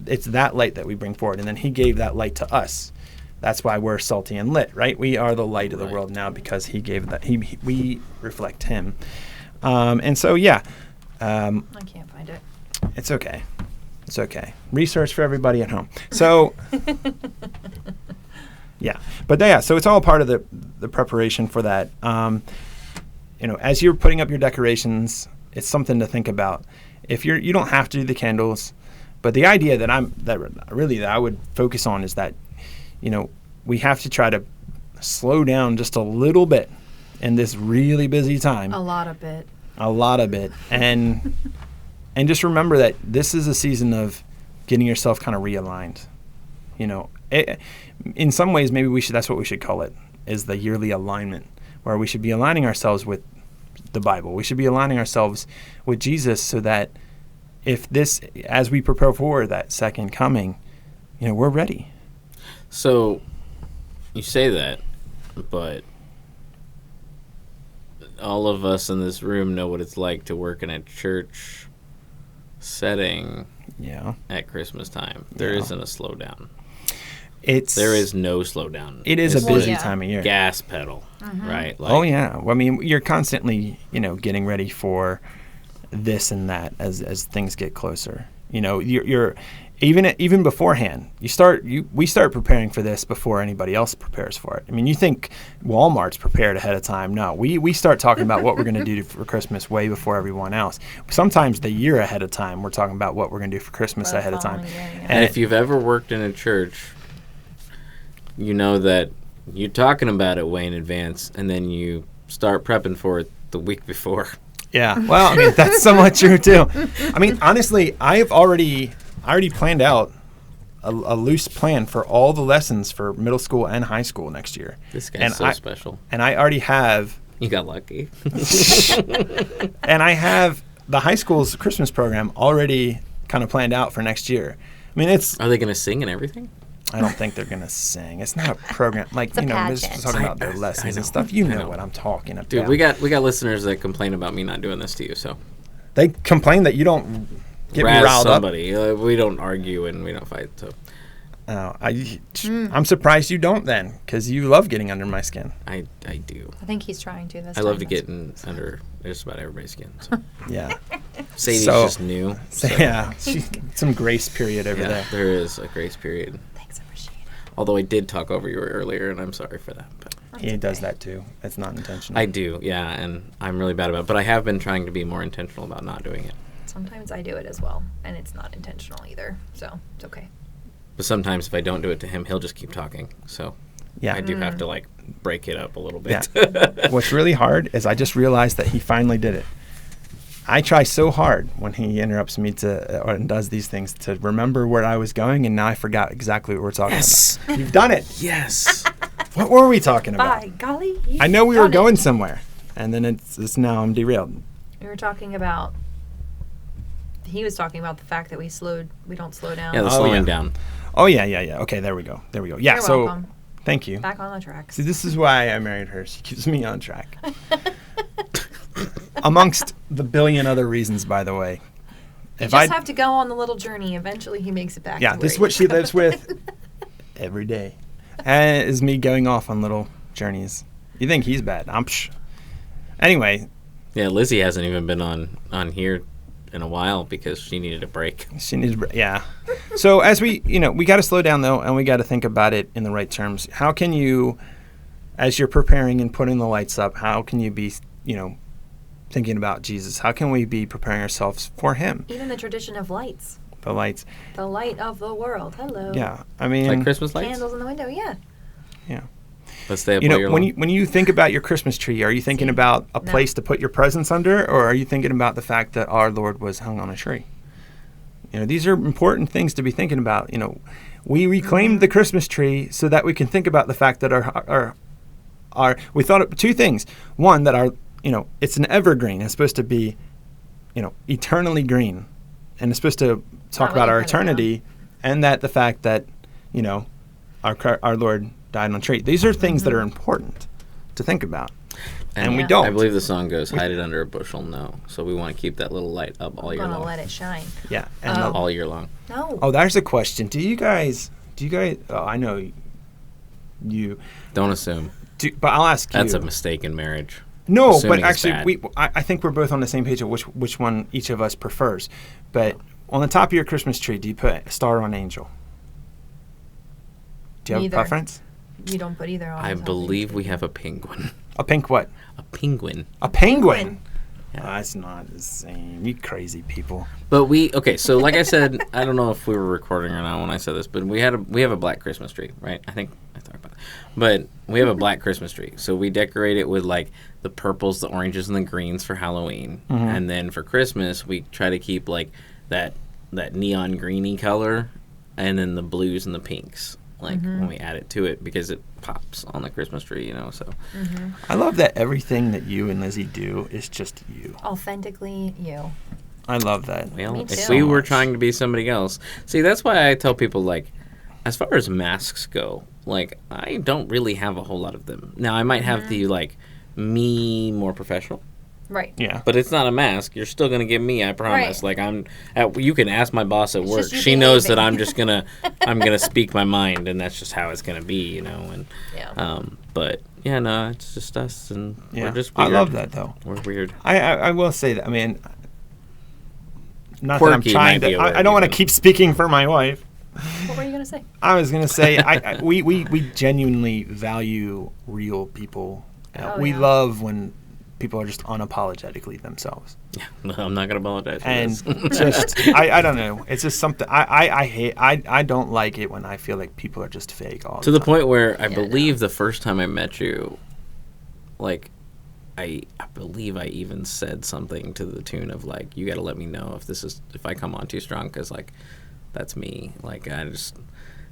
it's that light that we bring forward. And then He gave that light to us. That's why we're salty and lit, right? We are the light of the world now because He gave that. We reflect Him. And so, yeah. I can't find it. It's okay. It's okay. Research for everybody at home. So, yeah. But, yeah, so it's all part of the preparation for that. As you're putting up your decorations, it's something to think about. If you don't have to do the candles, but the idea that I would focus on is that we have to try to slow down just a little bit in this really busy time. A lot of bit. And just remember that this is a season of getting yourself kind of realigned. In some ways, maybe that's what we should call it, is the yearly alignment, where we should be aligning ourselves with the Bible. We should be aligning ourselves with Jesus so that as we prepare for that second coming, we're ready. So, you say that, but all of us in this room know what it's like to work in a church setting at Christmas time. There isn't a slowdown. There is no slowdown. It is a busy time of year. Gas pedal, right? Well, I mean, you're constantly, getting ready for this and that as things get closer. You're even beforehand. We start preparing for this before anybody else prepares for it. I mean, you think Walmart's prepared ahead of time? No, we start talking about what we're going to do for Christmas way before everyone else. Sometimes the year ahead of time, we're talking about what we're going to do for Christmas ahead of time. And if you've ever worked in a church, you know that you're talking about it way in advance, and then you start prepping for it the week before. Yeah, well, I mean, that's somewhat true, too. I mean, honestly, I already planned out a loose plan for all the lessons for middle school and high school next year. This guy's so special. And I already have... You got lucky. And I have the high school's Christmas program already kind of planned out for next year. I mean, Are they going to sing and everything? I don't think they're going to sing. It's not a program. Like, we're talking about their lessons and stuff. You know what I'm talking about. Dude, we got listeners that complain about me not doing this to you, so. They complain that you don't get me riled somebody. Up. We don't argue and we don't fight, so. I'm surprised you don't then, because you love getting under my skin. I do. I think he's trying to. I love to get under just about everybody's skin. So. Yeah. Sadie's just new. So. Yeah. Some grace period over there. There is a grace period. Thanks, appreciate it. Although I did talk over you earlier, and I'm sorry for that. But he does that too. It's not intentional. I do, yeah, and I'm really bad about it. But I have been trying to be more intentional about not doing it. Sometimes I do it as well, and it's not intentional either, so it's okay. But sometimes if I don't do it to him, he'll just keep talking. So I do have to break it up a little bit. Yeah. What's really hard is I just realized that he finally did it. I try so hard when he interrupts me and does these things to remember where I was going, and now I forgot exactly what we're talking about. You've done it. Yes. What were we talking about? By golly. I know we were going somewhere, and then it's now I'm derailed. We were talking about. He was talking about the fact that we don't slow down. Yeah, the slowing down. Oh yeah. Okay, there we go. Yeah. You're so welcome. Thank you. Back on the tracks. See, this is why I married her. She keeps me on track. Amongst the billion other reasons, by the way. You just have to go on the little journey. Eventually, he makes it back. Yeah, this is what she lives with every day. And is me going off on little journeys. You think he's bad? Anyway. Yeah, Lizzie hasn't even been on here in a while because she needed a break. Yeah. So as we got to slow down though, and we got to think about it in the right terms. How can you, as you're preparing and putting the lights up, how can you be, thinking about Jesus? How can we be preparing ourselves for him? Even the tradition of lights. The lights. The light of the world. Hello. Yeah. I mean, like Christmas lights? Candles in the window, yeah. Yeah. Let's stay up all year long. When you think about your Christmas tree, are you thinking about a place to put your presents under, or are you thinking about the fact that our Lord was hung on a tree? These are important things to be thinking about. We reclaimed the Christmas tree so that we can think about the fact that we thought of two things. One, that it's an evergreen. It's supposed to be, eternally green, and it's supposed to talk about our eternity, and that the fact that, our Lord died on a tree. These are things that are important to think about, and we don't. I believe the song goes, "Hide it under a bushel." No, so we want to keep that little light up all year long. Gonna let it shine. Yeah, and all year long. No. Oh, there's a question. Do you guys? Oh, I know you. Don't assume. But I'll ask you. That's a mistake in marriage. No, Assuming but actually, I think we're both on the same page of which one each of us prefers. But on the top of your Christmas tree, do you put a star or an angel? Do you have a preference? You don't put either on. I believe we have a penguin. A pink what? A penguin. A penguin? Yeah. Oh, that's not the same. You crazy people. But so like I said, I don't know if we were recording or not when I said this, but we have a black Christmas tree, right? I think I talked about it. But we have a black Christmas tree. So we decorate it with like the purples, the oranges, and the greens for Halloween. Mm-hmm. And then for Christmas, we try to keep like that neon greeny color, and then the blues and the pinks. When we add it to it, because it pops on the Christmas tree, so. Mm-hmm. I love that everything that you and Lizzie do is just you. Authentically you. I love that. Well, Me too. if we were trying to be somebody else. See, that's why I tell people, as far as masks go, I don't really have a whole lot of them. Now, I might have the, me more professional. Right. Yeah. But it's not a mask. You're still going to get me, I promise. Right. You can ask my boss at work. She knows that I'm just going to speak my mind, and that's just how it's going to be, and but yeah, no, it's just us, and we're just weird. I love that though. We're weird. I will say that. I mean, not Quirky that I'm trying to. I don't want to keep speaking for my wife. What were you going to say? I was going to say we genuinely value real people. We love when people are just unapologetically themselves. Yeah, no, I'm not gonna apologize for and this. Just I don't know. It's just something I hate. I don't like it when I feel like people are just fake all to the the time. point where I believe the first time I met you, I believe I even said something to the tune of you got to let me know if I come on too strong, because that's me.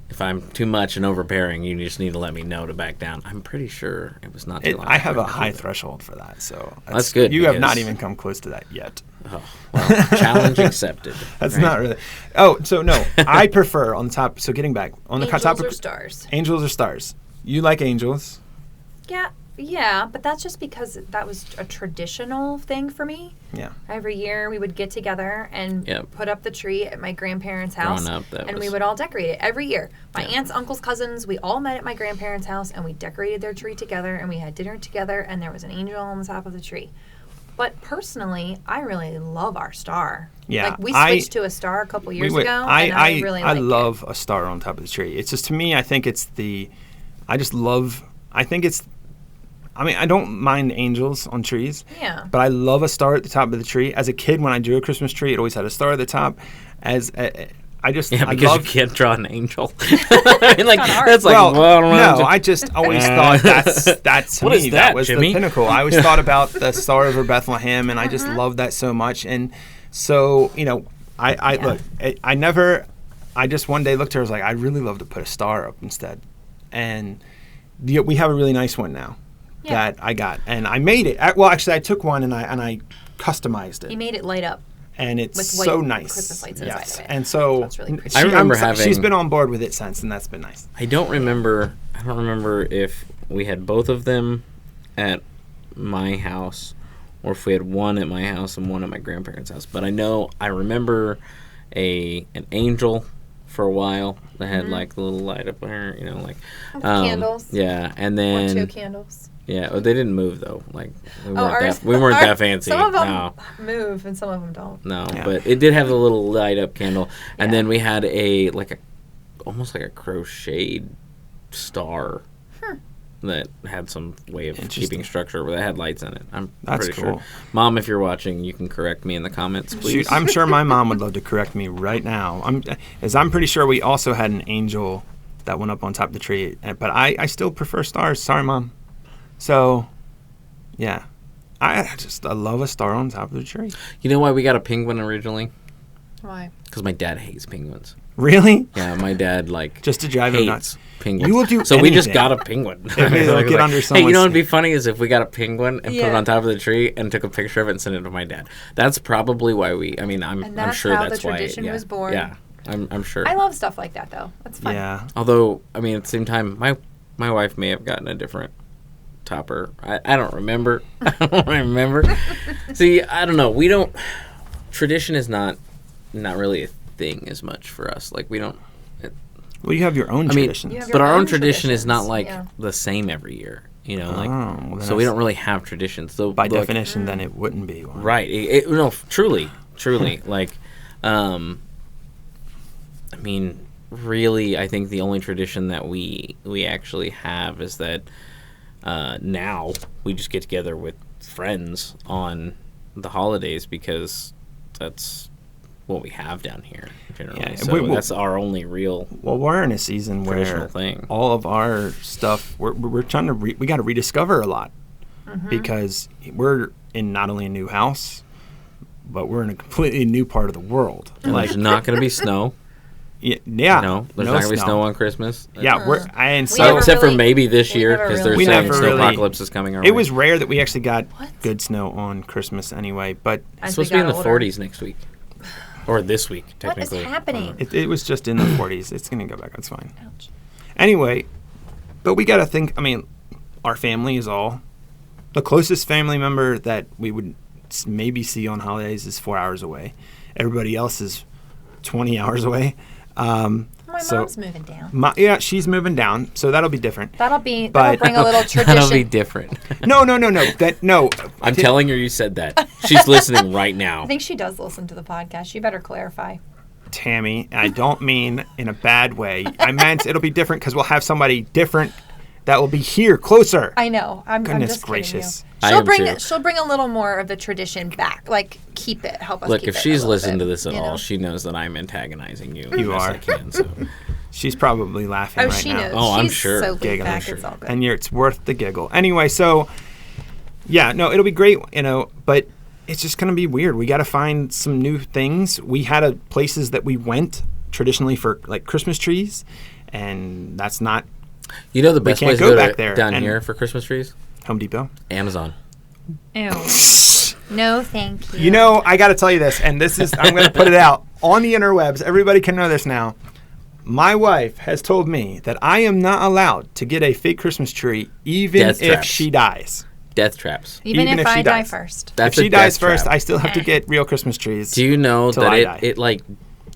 If I'm too much and overbearing, you just need to let me know to back down. I'm pretty sure it was not too long. I have a high threshold for that, so that's good. You have not even come close to that yet. Oh, well, challenge accepted. That's right? Not really. Oh, so no, I prefer on the top. So getting back on the top. Angels or stars? Angels or stars? You like angels? Yeah, but that's just because that was a traditional thing for me. Yeah. Every year we would get together and put up the tree at my grandparents' house, we would all decorate it every year. My aunts, uncles, cousins, we all met at my grandparents' house, and we decorated their tree together, and we had dinner together, and there was an angel on the top of the tree. But personally, I really love our star. Yeah, we switched to a star a couple years ago, and I really like it. I love a star on top of the tree. It's just, to me, I think it's I don't mind angels on trees. Yeah. But I love a star at the top of the tree. As a kid, when I drew a Christmas tree, it always had a star at the top. because you can't draw an angel. I mean, that's like, well, I don't know. no, I just always thought that's What me. is that, was Jimmy? the pinnacle. I always thought about the Star Over Bethlehem, and I just loved that so much. And so, I just one day looked at her, I was like, I'd really love to put a star up instead. And we have a really nice one now that I got, and I made it. I took one and I customized it. He made it light up. And it's with so white nice. Christmas lights inside of it. And so it's really pretty. I remember she's been on board with it since, and that's been nice. I don't remember if we had both of them at my house or if we had one at my house and one at my grandparents' house. But I remember an angel for a while that had like the little light up there, candles. Yeah, and then 2 candles. Yeah, they didn't move though. Like we we weren't that fancy. Some of them no. move and some of them don't. No, but it did have the little light up candle, and then we had almost like a crocheted star that had some way of keeping structure, but it had lights in it. That's pretty sure. Mom, if you're watching, you can correct me in the comments, please. Shoot, I'm sure my mom would love to correct me right now. I'm pretty sure we also had an angel that went up on top of the tree, but I still prefer stars. Sorry, Mom. So, yeah, I love a star on top of the tree. You know why we got a penguin originally? Why? Because my dad hates penguins. Really? Yeah, my dad just to drive him nuts. Penguins. You will do so anything. We just got a penguin. Get under hey, you know what'd be funny is if we got a penguin and put it on top of the tree and took a picture of it and sent it to my dad. That's probably why I'm sure that's why. The tradition was born. Yeah, I'm sure. I love stuff like that though. That's fun. Yeah. Although, at the same time, my wife may have gotten a different topper. I don't remember. See, I don't know. Tradition is not really a thing as much for us. Like we don't. Well, you have your own traditions. But our own tradition is not the same every year. So we don't really have traditions. So by definition, then it wouldn't be one. Right. No, truly. Really, I think the only tradition that we actually have is that now we just get together with friends on the holidays because that's what we have down here generally. Yeah, so that's our only real. Well, we're in a season where all of our stuff we're trying to we got to rediscover a lot because we're in not only a new house, but we're in a completely new part of the world. There's not going to be snow. Yeah. No, there's not going to be snow on Christmas. Yeah, except for maybe this year because they're saying snow apocalypse is coming our way. It was rare that we actually got good snow on Christmas anyway, but it's supposed to be in the 40s next week. Or this week, technically. What is happening? It was just in the 40s. It's going to go back. That's fine. Ouch. Anyway, but we got to think, our family is all... The closest family member that we would maybe see on holidays is 4 hours away. Everybody else is 20 hours away. My mom's moving down. She's moving down, so that'll be different. That'll bring a little tradition. That'll be different. No. I'm telling her you said that. She's listening right now. I think she does listen to the podcast. You better clarify. Tammy, I don't mean in a bad way. I meant it'll be different because we'll have somebody different that will be here, closer. I know. Goodness just gracious. She'll bring a little more of the tradition back. Like, keep it. Help us keep it. Look, if she's listened to this at all, she knows that I'm antagonizing you. You are. I can, so. She's probably laughing right now. She knows. Oh, I'm sure. So giggling. Back, it's all good. And it's worth the giggle. Anyway, so, it'll be great, but it's just going to be weird. We got to find some new things. We had places that we went traditionally for, like, Christmas trees, and that's not... the best place to go back there down here for Christmas trees? Home Depot. Amazon. Ew. No, thank you. I got to tell you this, and this is, I'm going to put it out on the interwebs. Everybody can know this now. My wife has told me that I am not allowed to get a fake Christmas tree even if she dies. Death traps. Even if I die first. If she dies first, I still have to get real Christmas trees. Do you know that it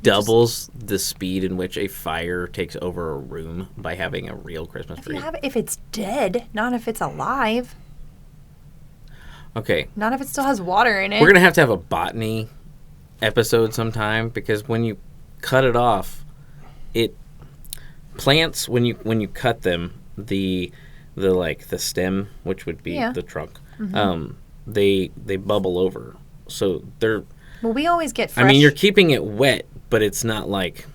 doubles the speed in which a fire takes over a room by having a real Christmas tree? If it's dead, not if it's alive. Okay. Not if it still has water in it. We're going to have a botany episode sometime because when you cut it off, plants when you cut them, the stem, which would be the trunk, they bubble over. So they're... Well, we always get fresh... you're keeping it wet, but it's not like...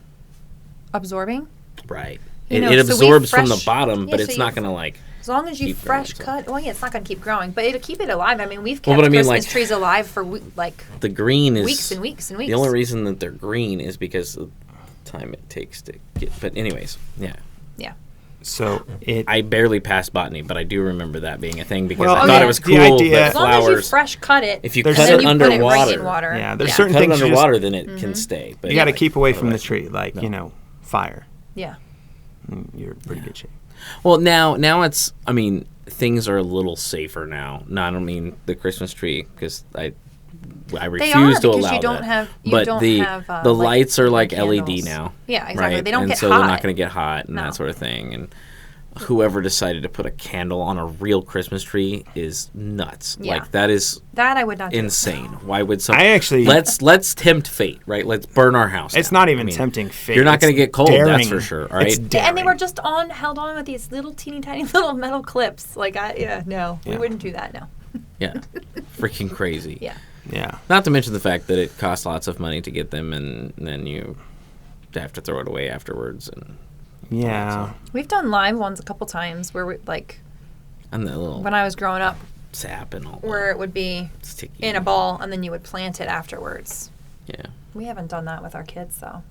absorbing. Right. You know, It so absorbs from the fresh- bottom, yeah, but so it's you- not going to like. As long as you keep fresh growing, cut, well, yeah, it's not going to keep growing, but it'll keep it alive. I mean, we've Well, kept but I mean, Christmas like, trees alive for like The green is weeks and weeks and weeks. The only reason that they're green is because of the time it takes to get. But anyways, yeah. Yeah. So I barely passed botany, but I do remember that being a thing because Well, I oh, thought yeah. it was The cool idea- that As long as you flowers. fresh cut it, If you There's cut and it then you put it right underwater, in water. Yeah, there's yeah. certain cut it things you underwater, just- then it can stay. But you got to anyway, keep away from the otherwise- tree, like fire. Yeah. You're in pretty good shape. Well, now it's. I mean, things are a little safer now. No, I don't mean the Christmas tree because I refuse to because allow you don't that. have- you but don't the have, the like, lights are like LED candles. now. Yeah, exactly. Right? They don't and get so they're not hot. going to get hot and No. that sort of thing. And whoever decided to put a candle on a real Christmas tree is nuts. Yeah. Like that is That I would not do. insane. Why would some? I actually- let's tempt fate, right? Let's burn our house. It's down. not even I mean, tempting fate. You're not going to It's get cold, daring. that's for sure. All right. It's And they daring. were just held on with these little teeny tiny little metal clips. Like, no, we Yeah. wouldn't do that. No. Yeah, freaking crazy. Yeah. Yeah. Not to mention the fact that it costs lots of money to get them, and then you have to throw it away afterwards, and Yeah. We've done live ones a couple times where we like the little when I was growing up, sap and all. where it would be sticky in a ball and then you would plant it afterwards. Yeah. We haven't done that with our kids though.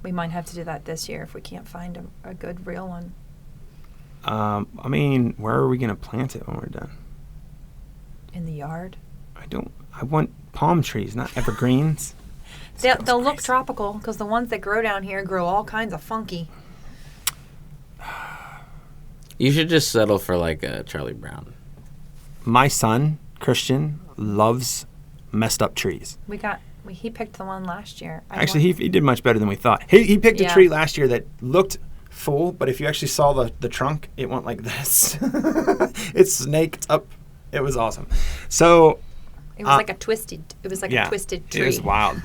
We might have to do that this year if we can't find a good real one. I mean, where are we going to plant it when we're done? In the yard. I want palm trees, not evergreens. They'll look tropical because the ones that grow down here grow all kinds of funky. You should just settle for like a Charlie Brown. My son, Christian, loves messed up trees. He picked the one last year. Actually, he did much better than we thought. He picked a Yeah. tree last year that looked full, but if you actually saw the trunk, it went like this. It snaked up. It was awesome. So It was like a twisted. It was like a twisted tree. it was wild.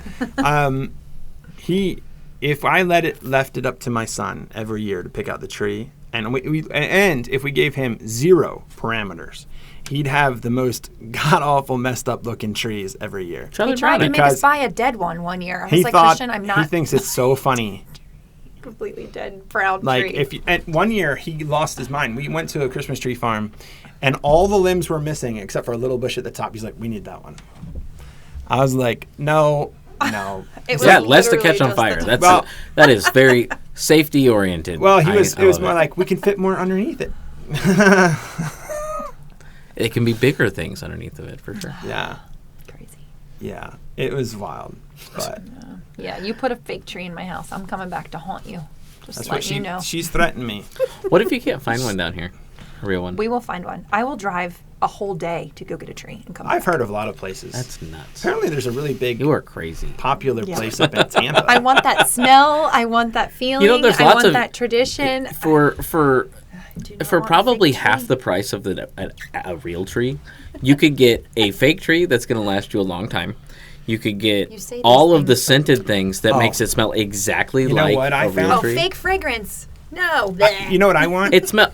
If I left it up to my son every year to pick out the tree, and if we gave him 0 parameters, he'd have the most god awful, messed up looking trees every year. He tried to make us buy a dead one year. I was like, Christian, I'm not. He thinks it's so funny. Completely dead, proud Like tree. and one year he lost his mind. We went to a Christmas tree farm, and all the limbs were missing except for a little bush at the top. He's like, "We need that one." I was like, "No." It was Yeah, less to catch literally on just fire. the- That is very safety oriented. Well, it was love more like we can fit more underneath it. it can be bigger things underneath of it for sure. Yeah, Crazy. yeah, it was wild, but Yeah, you put a fake tree in my house. I'm coming back to haunt you. Just that's let what you know. she's threatened me. What if you can't find one down here? A real one? We will find one. I will drive a whole day to go get a tree and come I've back. heard of a lot of places. That's nuts. Apparently, there's a really big, You are crazy. popular place up in Tampa. I want that smell. I want that feeling. there's I lots want of- that tradition. For I do not for want a probably fake half tree. the price of a real tree, you could get a fake tree that's going to last you a long time. You could get You say these all of the things, scented things that Oh. makes it smell exactly You know like what I a real found? tree. fake fragrance. No. You know what I want? It smell.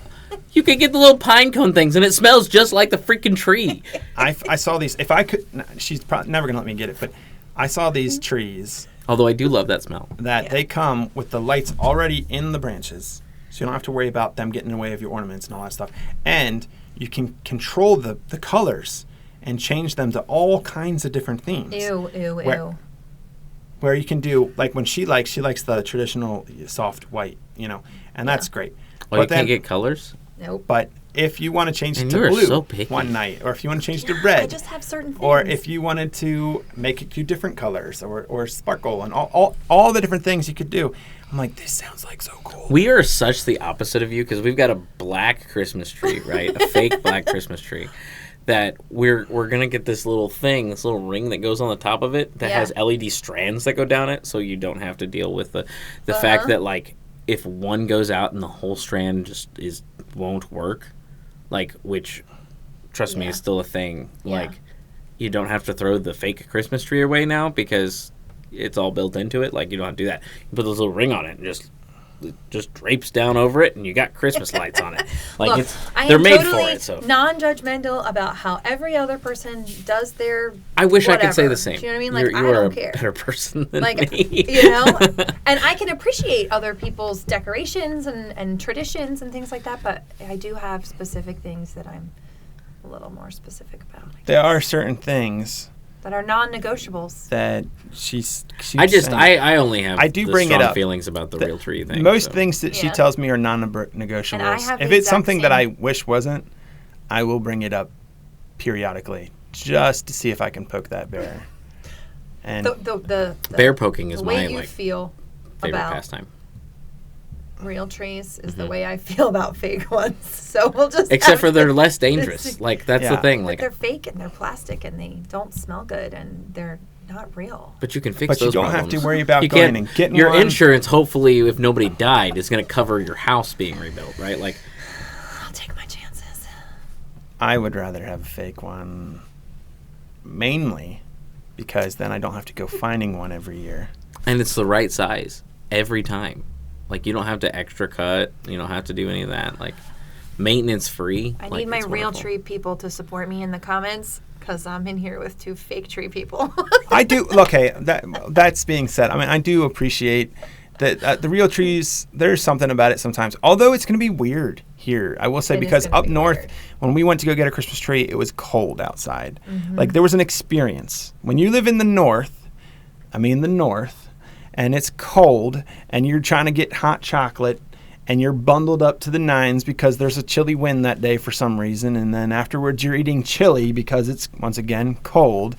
You could get the little pine cone things, and it smells just like the freaking tree. I saw these. If I could, she's probably never gonna let me get it. But I saw these trees Although I do love that smell. that they come with the lights already in the branches, so you don't have to worry about them getting in the way of your ornaments and all that stuff. And you can control the colors and change them to all kinds of different themes. Ew, ew, Where- ew. Where you can do like when she likes the traditional soft white, and that's great. Well, you But then- can't get colors. Nope. But if you want to change it And to you are blue so picky. one night, or if you want to change it to I red, just have certain things. or if you wanted to make it do different colors or sparkle and all the different things you could do, I'm like, this sounds like so cool. We are such the opposite of you because we've got a black Christmas tree, right? A fake black Christmas tree. That we're gonna get this little thing, this little ring that goes on the top of it that Yeah. has LED strands that go down it, so you don't have to deal with the fact that like if one goes out and the whole strand just won't work, like which trust me Yeah. is still a thing. Yeah. Like you don't have to throw the fake Christmas tree away now because it's all built into it. Like you don't have to do that. You put this little ring on it and just just drapes down over it, and you got Christmas lights on it. Like Look, they're made totally for it. So non-judgmental about how every other person does their. I wish whatever. I could say the same. Do you know what I mean? Like, you're I don't a care. better person than Like, me. and I can appreciate other people's decorations and traditions and things like that, but I do have specific things that I'm a little more specific about. There are certain things that are non-negotiables. that she's I only have I do the bring it strong up. feelings about the real tree thing. Most things that she Yeah. tells me are And I non-negotiables. have If the it's exact something that I same. wish wasn't, I will bring it up periodically just to see if I can poke that bear. And The bear poking is the way my you feel favorite about pastime. real trees is the Mm-hmm. way I feel about fake ones. So we'll just Except have for they're to- less dangerous. Like that's the Yeah. thing. But Like, they're fake and they're plastic and they don't smell good and they're not real. but you can fix But you those don't have problems. to worry about You going can't- and getting your one. insurance. Hopefully, if nobody died, is going to cover your house being rebuilt, right? Like, I'll take my chances. I would rather have a fake one, mainly because then I don't have to go finding one every year. and it's the right size every time. Like, you don't have to extra cut. You don't have to do any of that. Like, maintenance free. I like, need my it's real wonderful. tree people to support me in the comments because I'm in here with 2 fake tree people. I do. Okay, that's being said. I mean, I do appreciate that the real trees. There's something about it sometimes. Although it's going to be weird here, I will say, It is because gonna up be north, weird. when we went to go get a Christmas tree, it was cold outside. Mm-hmm. Like there was an experience when you live in the north. And it's cold, and you're trying to get hot chocolate, and you're bundled up to the nines because there's a chilly wind that day for some reason, and then afterwards you're eating chili because it's, once again, cold.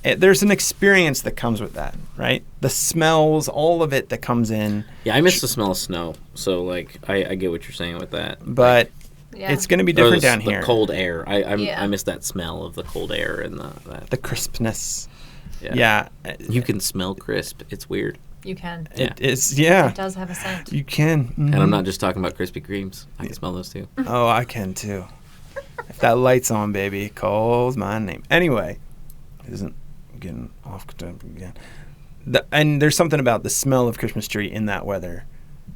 There's an experience that comes with that, right? The smells, all of it that comes in. Yeah, I miss the smell of snow. So, like, I get what you're saying with that. But Yeah. it's going to be Or different the, down here. The cold air. Yeah. I miss that smell of the cold air and that. The crispness. Yeah. Yeah. You can smell crisp. It's weird. You can. Yeah. It is, yeah. It does have a scent. You can. And Mhm. I'm not just talking about Krispy Kremes. I can smell those too. Oh, I can too. If that light's on, baby, calls my name. Anyway, it isn't getting off again. And there's something about the smell of Christmas tree in that weather.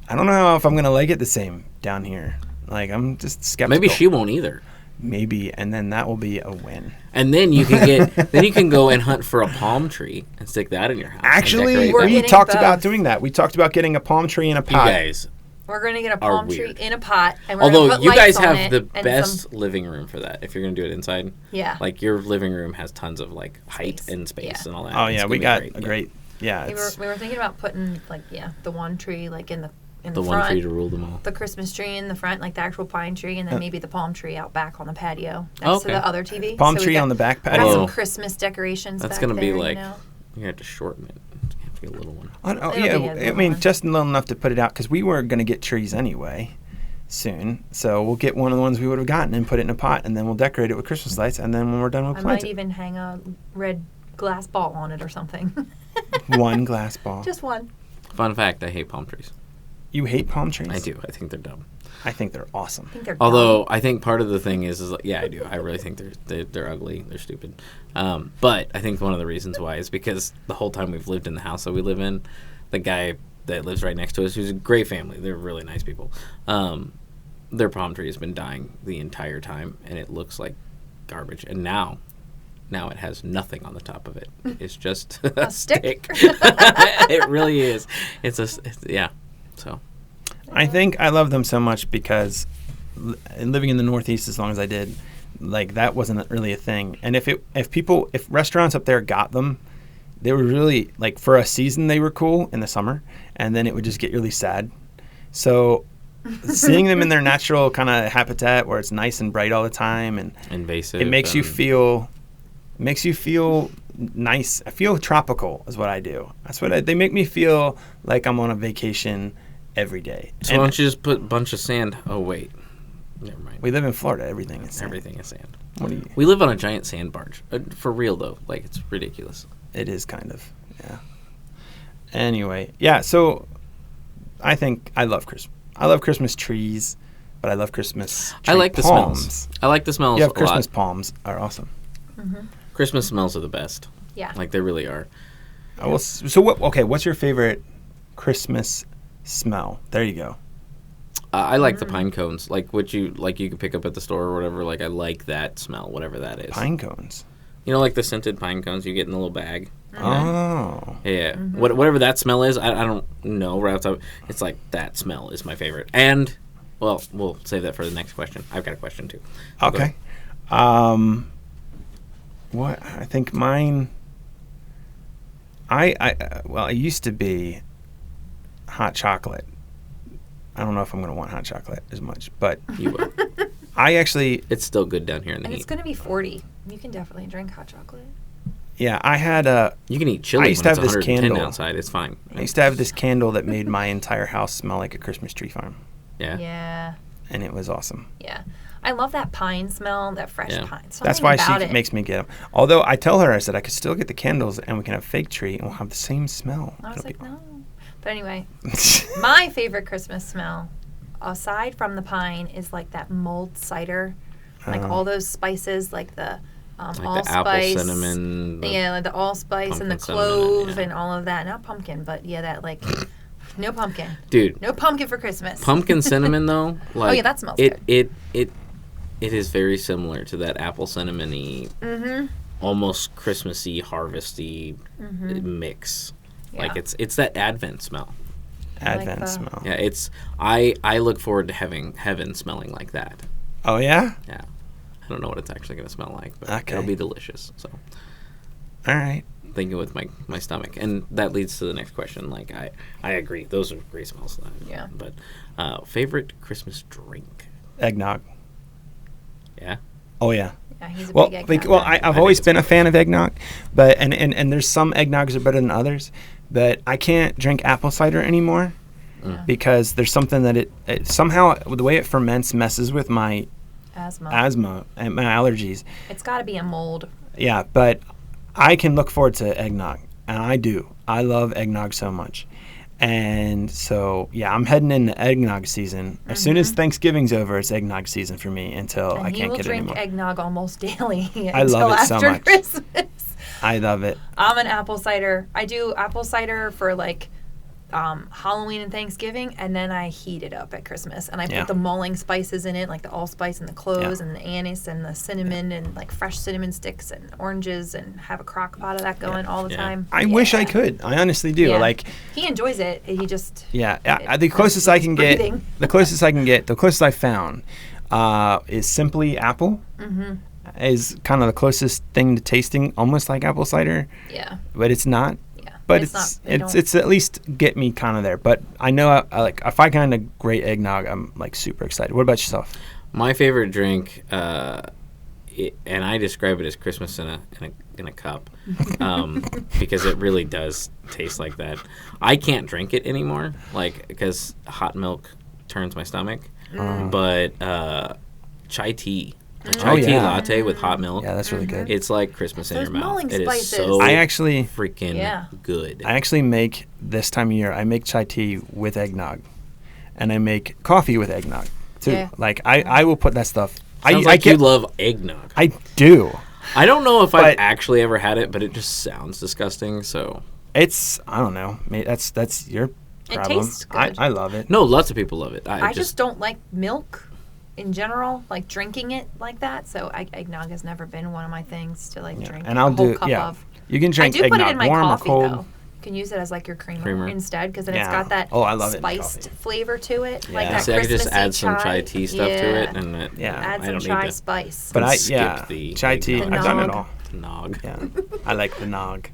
I don't know if I'm going to like it the same down here. Like, I'm just skeptical. Maybe she won't either. Maybe, and then that will be a win. And then you can then you can go and hunt for a palm tree and stick that in your house. and Actually, decorate We're that. we getting talked about both. doing that. We talked about getting a palm tree in a You pot. guys. We're going to get a Are palm tree weird. in a pot. And we're Although gonna put you guys lights on have it the and best some- living room for that, if you're gonna do it inside. Yeah. Like your living room has tons of like height Space. and space Yeah. and all that. Oh, It's yeah, gonna we be got great. a great, yeah. we were thinking about putting, like, the one tree, like, in the The front. one tree to rule them all. The Christmas tree in the front, like the actual pine tree, and then maybe the palm tree out back on the patio next Okay. to the other TV. Palm we tree got- on the back got patio. some Whoa. Christmas decorations. That's back gonna be there, like you know? you have to shorten it. It's gonna have to be a little one. Oh, It'll yeah, be a I little mean, one. just little enough to put it out because we were going to get trees anyway soon. So we'll get one of the ones we would have gotten and put it in a pot, and then we'll decorate it with Christmas lights. And then when we're done, we'll I plant might it. even hang a red glass ball on it or something. One glass ball. Just one. Fun fact: I hate palm trees. You hate palm trees? I do. I think they're dumb. I think they're awesome. I think they're Although dumb. I think part of the thing is like, yeah, I do. I really think they're ugly. They're stupid. But I think one of the reasons why is because the whole time we've lived in the house that we live in, the guy that lives right next to us, who's a great family, they're really nice people. Their palm tree has been dying the entire time, and it looks like garbage. And now it has nothing on the top of it. It's just a stick. It really is. Yeah. So. I think I love them so much because living in the Northeast as long as I did, like that wasn't really a thing. And if restaurants up there got them, they were really like for a season they were cool in the summer, and then it would just get really sad. So seeing them in their natural kind of habitat where it's nice and bright all the time and Invasive. it makes you feel nice. I feel tropical is what I do. That's what they make me feel like I'm on a vacation every day. So And why don't you just put a bunch of sand? Oh wait, never mind. we live in Florida. Everything is sand. Everything is sand. What do you? We live on a giant sand barge. For real though, like it's ridiculous. It is kind of, yeah. Anyway, yeah. So I think I love Christmas. I love Christmas trees, but I love Christmas. I like the palms. smells. I like the smells Yeah, a Christmas lot. palms are awesome. Christmas smells are the best. Yeah. Like they really are. So what? Okay, what's your favorite Christmas smell. There you go. I like the pine cones, like what you could pick up at the store or whatever. Like I like that smell, whatever that is. Pine cones. You know, like the scented pine cones you get in the little bag. Oh. Yeah, whatever that smell is, I don't know right off the top. It's like that smell is my favorite. And well, we'll save that for the next question. I've got a question too. Okay. What I think mine. Well, it used to be hot chocolate. I don't know if I'm going to want hot chocolate as much, but You will. I actually, It's still good down here in the And heat. it's going to be 40. You can definitely drink hot chocolate. yeah, I had a. You can eat chili I when used it's to have this 110 candle. outside. It's fine. I used to have this candle that made my entire house smell like a Christmas tree farm, Yeah. Yeah. and it was awesome. Yeah. I love that pine smell, that fresh Yeah. pine. That's Something why about she it. makes me get them. Although I tell her, I said I could still get the candles, and we can have fake tree, and we'll have the same smell. I was It'll like, be- no. But anyway, my favorite Christmas smell, aside from the pine, is like that mulled cider. Like all those spices, like the Like the allspice. apple cinnamon. Yeah, like the allspice and the pumpkin cinnamon, clove yeah. Mm. and all of that. Not pumpkin, but yeah, that like no pumpkin. Dude, No pumpkin for Christmas. pumpkin cinnamon though, like yeah, that smells it, good. It is very similar to that apple cinnamony, almost Christmassy, harvesty mix. Like Yeah. it's that Advent smell. Advent the- smell. Yeah, it's I look forward to having heaven smelling like that. Oh yeah. Yeah, I don't know what it's actually gonna smell like, but Okay. it'll be delicious. So All right. thinking with my stomach, and that leads to the next question. Like I agree, those are great smells. Yeah. But favorite Christmas drink? Eggnog. Yeah. Oh yeah. Yeah, he's a Well, big like, eggnog well, guy. I've I always think been a fan of eggnog, but and there's some eggnogs are better than others, but I can't drink apple cider anymore because there's something that it somehow the way it ferments messes with my asthma and my allergies. It's got to be a mold. Yeah, but I can look forward to eggnog, and I do. I love eggnog so much. And so, yeah, I'm heading into eggnog season. As soon as Thanksgiving's over, it's eggnog season for me until And I he can't will get it drink anymore. eggnog almost daily I until love it so after much. Christmas. I love it. I'm an apple cider. I do apple cider for like Halloween and Thanksgiving, and then I heat it up at Christmas. And I Yeah. put the mulling spices in it, like the allspice and the cloves Yeah. and the anise and the cinnamon and like fresh cinnamon sticks and oranges, and have a crock pot of that going all the Yeah. time. I wish I Yeah. could. I honestly do. Yeah. Like, He enjoys it. He just yeah, it- the closest I can get, breathing. the closest I found is Simply Apple. Is kind of the closest thing to tasting almost like apple cider, yeah. but it's not. Yeah. But It's not- it's they don't- it's at least get me kind of there. But I know I like if I find a great eggnog, I'm like super excited. What about yourself? My favorite drink, and I describe it as Christmas in a cup, because it really does taste like that. I can't drink it anymore, like because hot milk turns my stomach. But chai tea, a chai Oh, tea yeah. latte with hot milk. Yeah, that's really good. It's like Christmas in Those your mouth. mulling It is spices. so I actually freaking Yeah. good. I actually make this time of year. I make chai tea with eggnog, and I make coffee with eggnog too. Yeah. Like I will put that stuff. Sounds I like get. you love eggnog. I do. I don't know if I've But- actually ever had it, but it just sounds disgusting. So It's I don't know. That's your It problem. tastes good. I love it. no, lots of people love it. I just don't like milk in general, like drinking it like that. So eggnog has never been one of my things to like Yeah. drink And I'll a whole do cup yeah. of. You can I drink do put eggnog it in my warm coffee or cold. though. You can use it as like your creamer, Creamer. instead, because then it's Yeah. got that Oh, I love it in spiced coffee. flavor to it, like Yeah. that See, I could just Christmassy add some chai tea stuff to it, Yeah. and Yeah. Add I some don't chai need to spice. But I skip yeah, the chai tea. eggnog. I've done it nog. all. nog. Yeah, I like the nog.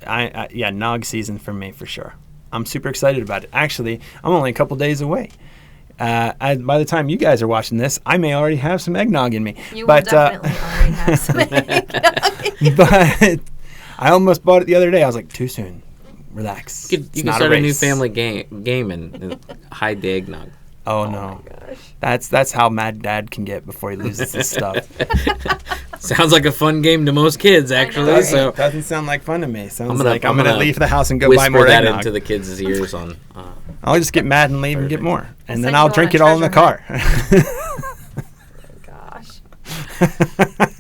I yeah, nog season for me for sure. I'm super excited about it. Actually, I'm only a couple days away. By the time you guys are watching this, I may already have some eggnog in me. You but, will definitely already have some eggnog. but I almost bought it the other day. I was like, too soon. Relax. You It's can not start a new race. family game and hide the eggnog. Oh no, that's how mad Dad can get before he loses his stuff. Sounds like a fun game to most kids, actually. So Doesn't sound like fun to me. Sounds gonna- like I'm I'm gonna gonna leave the house and go whisper buy more that eggnog. into the kids' ears on. I'll just get mad and leave and get more, and It's then like I'll going drink on it all in the treasure car. Gosh.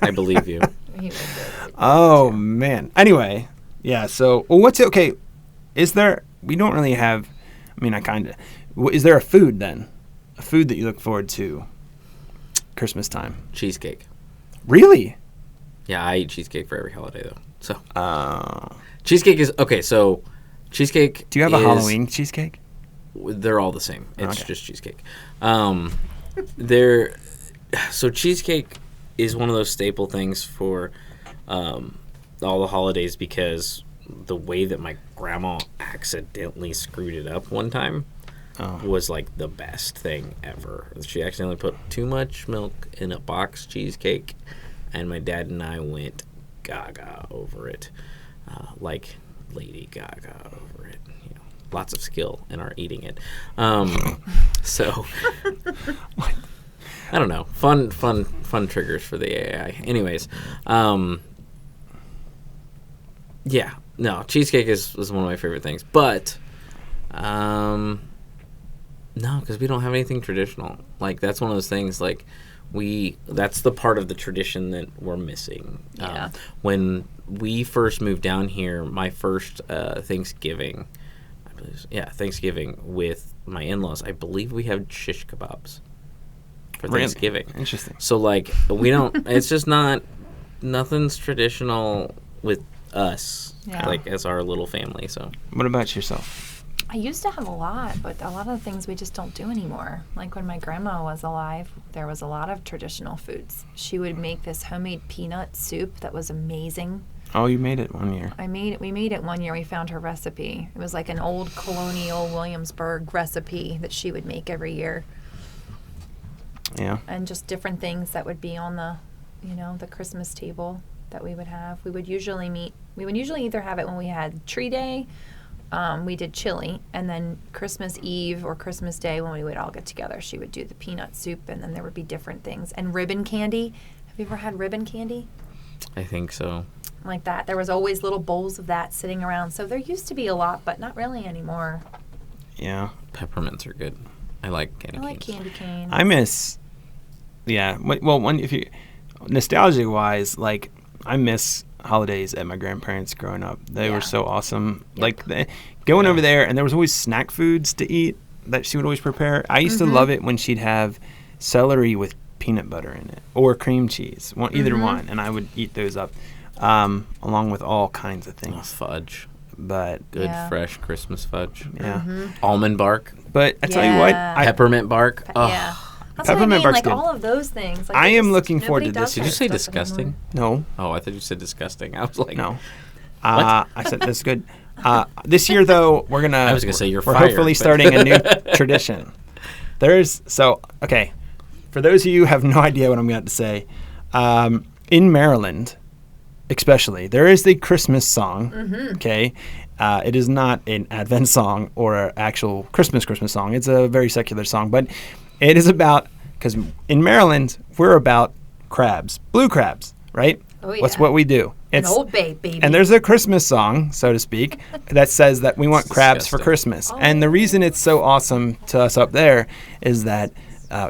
I believe you. He would do it. Oh man. Anyway, yeah. So, well, what's okay? Is there? We don't really have I mean, I kind of. Is there a food then? A food that you look forward to Christmas time? Cheesecake. Really? Yeah, I eat cheesecake for every holiday though. So cheesecake is okay. So cheesecake. Do you have a Halloween cheesecake? They're all the same. It's Okay. just cheesecake. So cheesecake is one of those staple things for all the holidays because the way that my grandma accidentally screwed it up one time was like the best thing ever. She accidentally put too much milk in a box cheesecake, and my dad and I went gaga over it, like Lady Gaga over it. You know, lots of skill in our eating it. So I don't know. Fun triggers for the AI. Anyways, yeah. No, cheesecake is one of my favorite things, but no, because we don't have anything traditional. Like that's one of those things. Like that's the part of the tradition that we're missing. Yeah. When we first moved down here, my first Thanksgiving, Thanksgiving with my in-laws, I believe we have shish kebabs for Thanksgiving. Interesting. So like we don't. It's just nothing's traditional with us. Yeah. Like as our little family. So What about yourself? I used to have a lot, but a lot of the things we just don't do anymore. Like when my grandma was alive, there was a lot of traditional foods. She would make this homemade peanut soup that was amazing. Oh, you made it one year. We made it one year. We found her recipe. It was like an old colonial Williamsburg recipe that she would make every year. Yeah. And just different things that would be on the, the Christmas table that we would have. We would usually either have it when we had Tree Day, we did chili, and then Christmas Eve or Christmas Day when we would all get together, she would do the peanut soup, and then there would be different things. And ribbon candy. Have you ever had ribbon candy? I think so. Like that. There was always little bowls of that sitting around. So there used to be a lot, but not really anymore. Yeah. Peppermints are good. I like candy I like canes. candy canes. I miss. Yeah. Well, if you nostalgia wise, like I miss holidays at my grandparents' growing up. They were so awesome. Yep. Like going over there, and there was always snack foods to eat that she would always prepare. I used to love it when she'd have celery with peanut butter in it or cream cheese, either one, and I would eat those up along with all kinds of things. Fudge. But Good fresh Christmas fudge. yeah, Almond bark. but I tell you what, Peppermint bark. Oh. Yeah. That's Peppermint what I bark's mean, like good. all of those things. Like I they am just- looking forward nobody to does this. Did you that say stuff disgusting? anymore. no, Oh, I thought you said disgusting. I was like, no. I said this is good. This year, though, we're gonna. I was gonna say you're We're fired, hopefully but- starting a new tradition. Okay. For those of you who have no idea what I'm going to say, in Maryland, especially, there is the Christmas song. Okay, it is not an Advent song or an actual Christmas song. It's a very secular song, but it is about because in Maryland we're about crabs, blue crabs, right? Oh, That's yeah. what we do. An Old Bay, baby. And there's a Christmas song, so to speak, that says that we want crabs for disgusting. Christmas. And the reason it's so awesome to us up there is that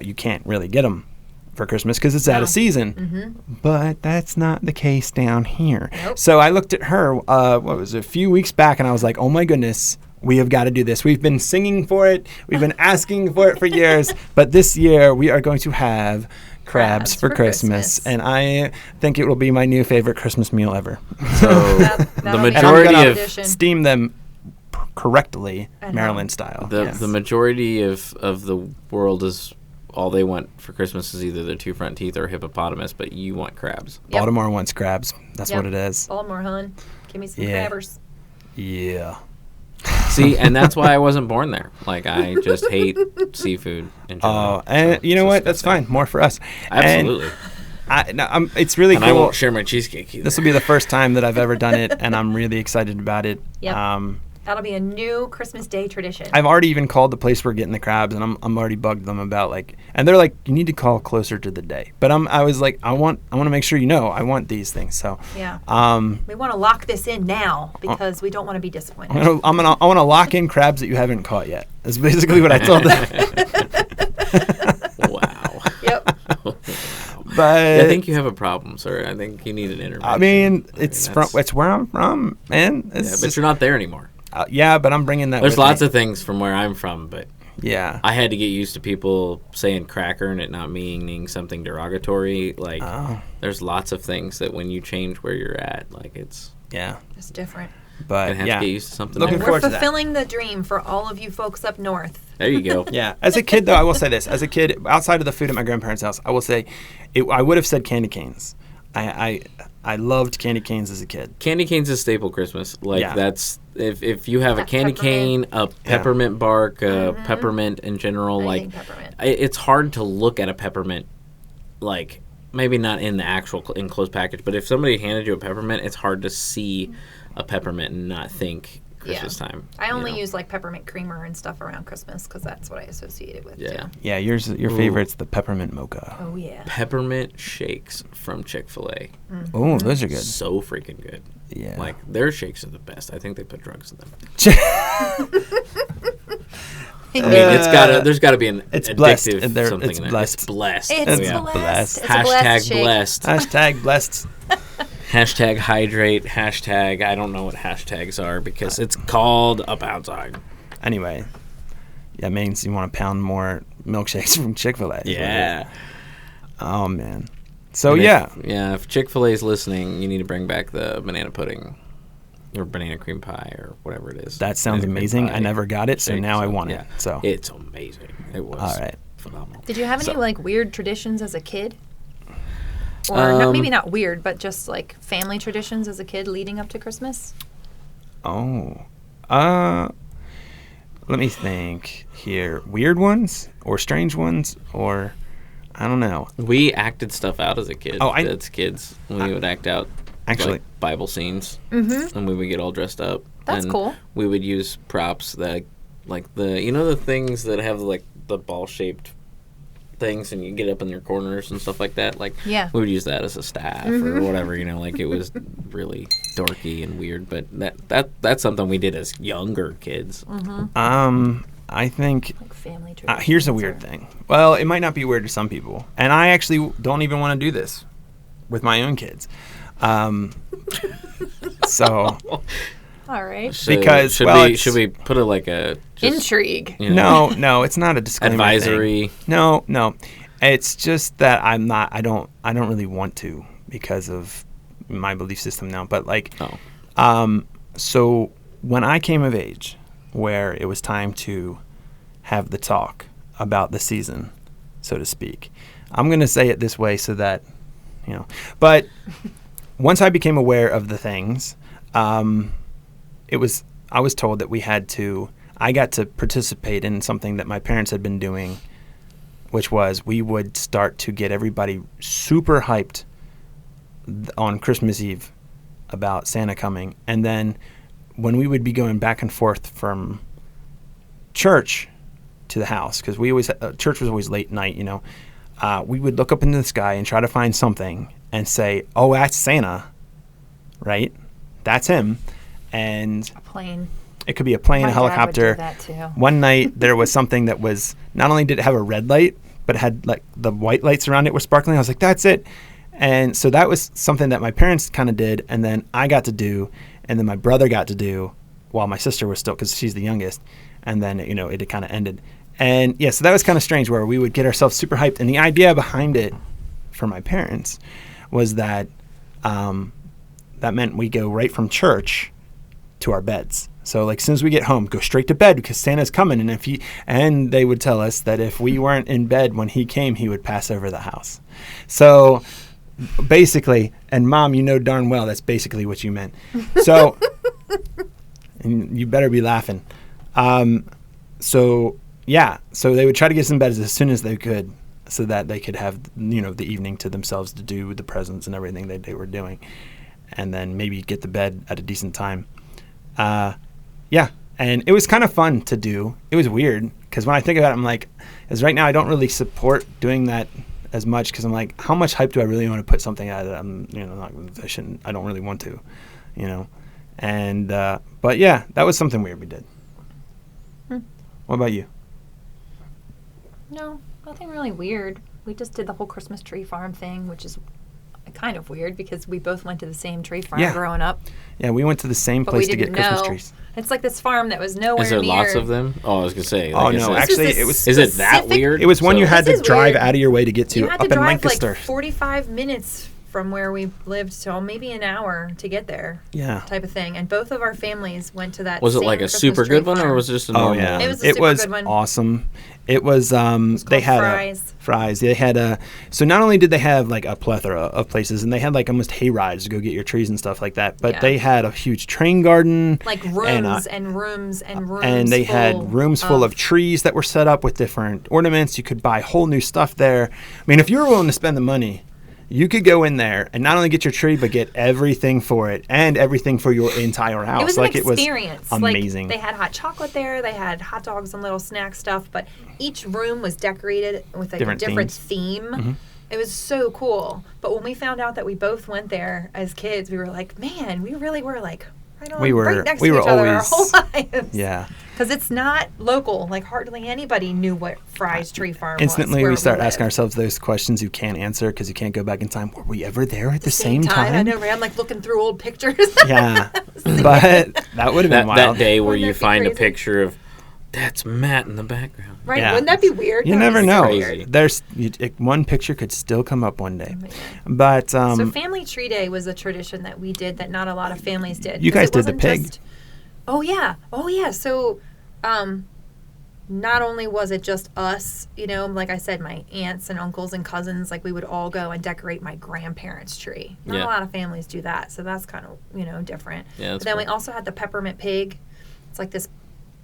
you can't really get them for Christmas because it's out of season. But that's not the case down here. Nope. So I looked at her, a few weeks back, and I was like, oh my goodness, we have got to do this. We've been singing for it. We've been asking for it for years. But this year we are going to have crabs for Christmas. And I think it will be my new favorite Christmas meal ever. So That'll the be And I'm majority gonna of tradition. steam them correctly, At Maryland home. style. the majority of the world is all they want for Christmas is either their two front teeth or hippopotamus, but you want crabs. Yep. Baltimore wants crabs. That's Yep. what it is. Baltimore, hun. Give me some Yeah. crabbers. Yeah. See, and that's why I wasn't born there. Like I just hate seafood in general. Oh, and So you know it's what? That's disgusting. fine. More for us. Absolutely. It's really And I cool. won't share my cheesecake either. This will be the first time that I've ever done it, and I'm really excited about it. Yep. That'll be a new Christmas Day tradition. I've already even called the place we're getting the crabs, and I'm already bugged them about and they're like, you need to call closer to the day. But I was like, I want to make sure I want these things. So Yeah. I We want to lock this in now because we don't want to be disappointed. want to lock in crabs that you haven't caught yet. That's basically what I told them. Wow. Yep. But I think you have a problem, sir. I think you need an intervention. I mean, that's- it's where I'm from, man. Yeah, but you're not there anymore. Yeah, but I'm bringing that. There's with lots me. of things from where I'm from, but Yeah. I had to get used to people saying cracker and it not meaning something derogatory. Like, there's lots of things that when you change where you're at, like it's different. But gonna have to get used to something. Looking else. forward We're to that. fulfilling the dream for all of you folks up north. There you go. Yeah. As a kid, though, I will say this. As a kid, outside of the food at my grandparents' house, I will say I would have said candy canes. I loved candy canes as a kid. Candy cane's a staple Christmas. Like that's if you have a That candy cane, peppermint. a peppermint bark, peppermint in general, I like think peppermint. it's hard to look at a peppermint, like maybe not in the actual enclosed package, but if somebody handed you a peppermint, it's hard to see a peppermint and not think Christmas time. I only use like peppermint creamer and stuff around Christmas because that's what I associate it with. Yeah. Too. Yeah, your favorite's the peppermint mocha. Oh yeah. Peppermint shakes from Chick-fil-A. Oh, those are good. So freaking good. Yeah. Like their shakes are the best. I think they put drugs in them. I mean, there's got to be an it's blessed. addictive something It's in there. blessed. It's blessed. It's Oh, yeah. blessed. It's a Hashtag shake. blessed. Hashtag blessed. Hashtag hydrate. Hashtag I don't know what hashtags are because it's called a pound sign. Anyway, that means you want to pound more milkshakes from Chick-fil-A. Yeah. Oh, man. So, And if if Chick-fil-A is listening, you need to bring back the banana pudding or banana cream pie or whatever it is. That sounds Banana cream amazing. pie I never got it, so shake, now I want it. yeah. So It's amazing. It was all right. phenomenal. Did you have any like weird traditions as a kid? Or not, maybe not weird, but just like family traditions as a kid leading up to Christmas? Oh. Let me think here. Weird ones or strange ones or I don't know. We acted stuff out as a kid. Oh, as kids, we would act out actually like Bible scenes, and we would get all dressed up. That's and cool. We would use props that, like the things that have like the ball shaped things, and you get up in your corners and stuff like that. Like Yeah. we would use that as a staff or whatever. Like it was really dorky and weird, but that's something we did as younger kids. I think Like family traditions. here's a weird thing. Well, it might not be weird to some people, and I actually don't even want to do this with my own kids. So All right. Because, should well, we it's- put it like a just, Intrigue. you know, no, it's not a disclaimer thing. advisory? No. It's just that I don't really want to because of my belief system now. But like, so when I came of age, where it was time to have the talk about the season, so to speak, I'm going to say it this way so that, but once I became aware of the things, I was told that I got to participate in something that my parents had been doing, which was we would start to get everybody super hyped on Christmas Eve about Santa coming. And then when we would be going back and forth from church to the house, because church was always late night, we would look up into the sky and try to find something and say, oh, that's Santa, right? That's him. And A plane. it could be a plane, My a dad would helicopter. do that too. One night there was something that was, not only did it have a red light, but it had like the white lights around it were sparkling. I was like, that's it. And so that was something that my parents kind of did, and then I got to do, and then my brother got to do while my sister was still, because she's the youngest. And then, it had kind of ended. And yeah, so that was kind of strange where we would get ourselves super hyped. And the idea behind it for my parents was that that meant we go right from church to our beds. So like as soon as we get home, go straight to bed because Santa's coming. And they would tell us that if we weren't in bed when he came, he would pass over the house. So basically, and Mom, darn well that's basically what you meant. So and you better be laughing. So they would try to get us in bed as soon as they could so that they could have, the evening to themselves to do the presents and everything that they were doing. And then maybe get to bed at a decent time. And it was kind of fun to do. It was weird because when I think about it, I'm like, as right now I don't really support doing that as much because I'm like, how much hype do I really want to put something out that I don't really want to, And but yeah, that was something weird we did. What about you? No, nothing really weird. We just did the whole Christmas tree farm thing, which is kind of weird because we both went to the same tree farm growing up. Yeah, we went to the same But we place to didn't get Christmas know. trees. It's like this farm that was nowhere Is there near. lots of them? Oh, I was gonna say. Oh, like, no, is actually, This it was. Is it that specific- weird? It was one you had This to is drive weird. out of your way to get to You had up to in drive Lancaster. like 45 minutes from where we lived to maybe an hour to get there. Yeah. Type of thing. And both of our families went to that. Was it same like a Christmas super tree good one, or farm. was it just a Oh normal yeah, one? It was a super good one. Awesome. It was they called had Fry's. Fry's. They had so not only did they have like a plethora of places, and they had like almost hay rides to go get your trees and stuff like that, but Yeah. they had a huge train garden, Like and, rooms and rooms and rooms. and they had rooms full of trees that were set up with different ornaments. You could buy whole new stuff there. I mean, if you were willing to spend the money, you could go in there and not only get your tree, but get everything for it and everything for your entire house. It was an like experience. It was amazing. Like, they had hot chocolate there. They had hot dogs and little snack stuff. But each room was decorated with like Different a different themes. theme. It was so cool. But when we found out that we both went there as kids, we were like, man, we really were like right on, right next to each other our whole lives. Yeah. Because it's not local. Like hardly anybody knew what Fry's Tree Farm Instantly, was. we start asking lived. ourselves those questions you can't answer because you can't go back in time. Were we ever there at the Same same time? I know, right? I'm like looking through old pictures. Yeah, but that would have been that, that wild. day where Wouldn't you that be find a crazy? picture of that's Matt in the background. Right? Yeah. Wouldn't that be weird? You That would never be know. so weird. There's one picture could still come up one day, man. but So Family Tree Day was a tradition that we did that not a lot of families did. You 'Cause guys it did the wasn't pig. just- oh yeah. So, not only was it just us, like I said, my aunts and uncles and cousins, like we would all go and decorate my grandparents' tree. Not Yeah. a lot of families do that, so that's kind of different. Yeah, that's but then we cool. also had the peppermint pig. It's like this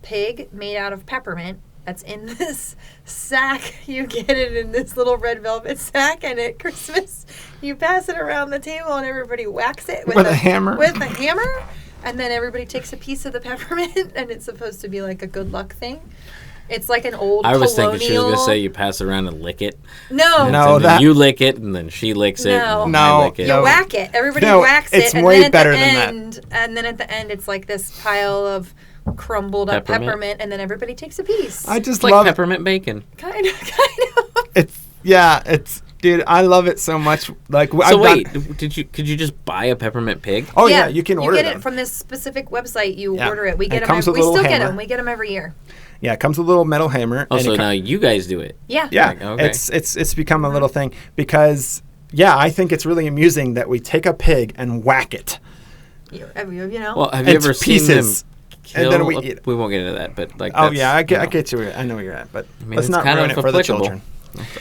pig made out of peppermint. That's in this sack. You get it in this little red velvet sack, and at Christmas, you pass it around the table, and everybody whacks it With a hammer? With a hammer, and then everybody takes a piece of the peppermint, and it's supposed to be like a good luck thing. It's like an old I was colonial. thinking she was gonna say you pass it around and lick it. No, No. And then that- you lick it, and then she licks it. No. And No, I lick it. you no. whack it. Everybody No, whacks it's it, and way then at better the than that. end, and then at the end, it's like this pile of crumbled up Peppermint? peppermint, and then everybody takes a piece. I just It's like love it. peppermint bacon. Kind of. It's dude. I love it so much. Like So I've wait, done- could you just buy a peppermint pig? Oh yeah, you can order You get them. it from this specific website. You Yeah. order it. We And get it them. comes with a We still little get hammer. them. We get them every year. Yeah, it comes with a little metal hammer. Oh, and so it now you guys do it. Yeah. Yeah, Like, okay. it's become a little thing because I think it's really amusing that we take a pig and whack it. You know. Well, have you It's ever seen pieces, them kill? and then we eat it. We won't get into that, but like. Oh that's, yeah, I you know. get you. I know where you're at, but I mean, let's it's not kind ruin of it for the applicable. children.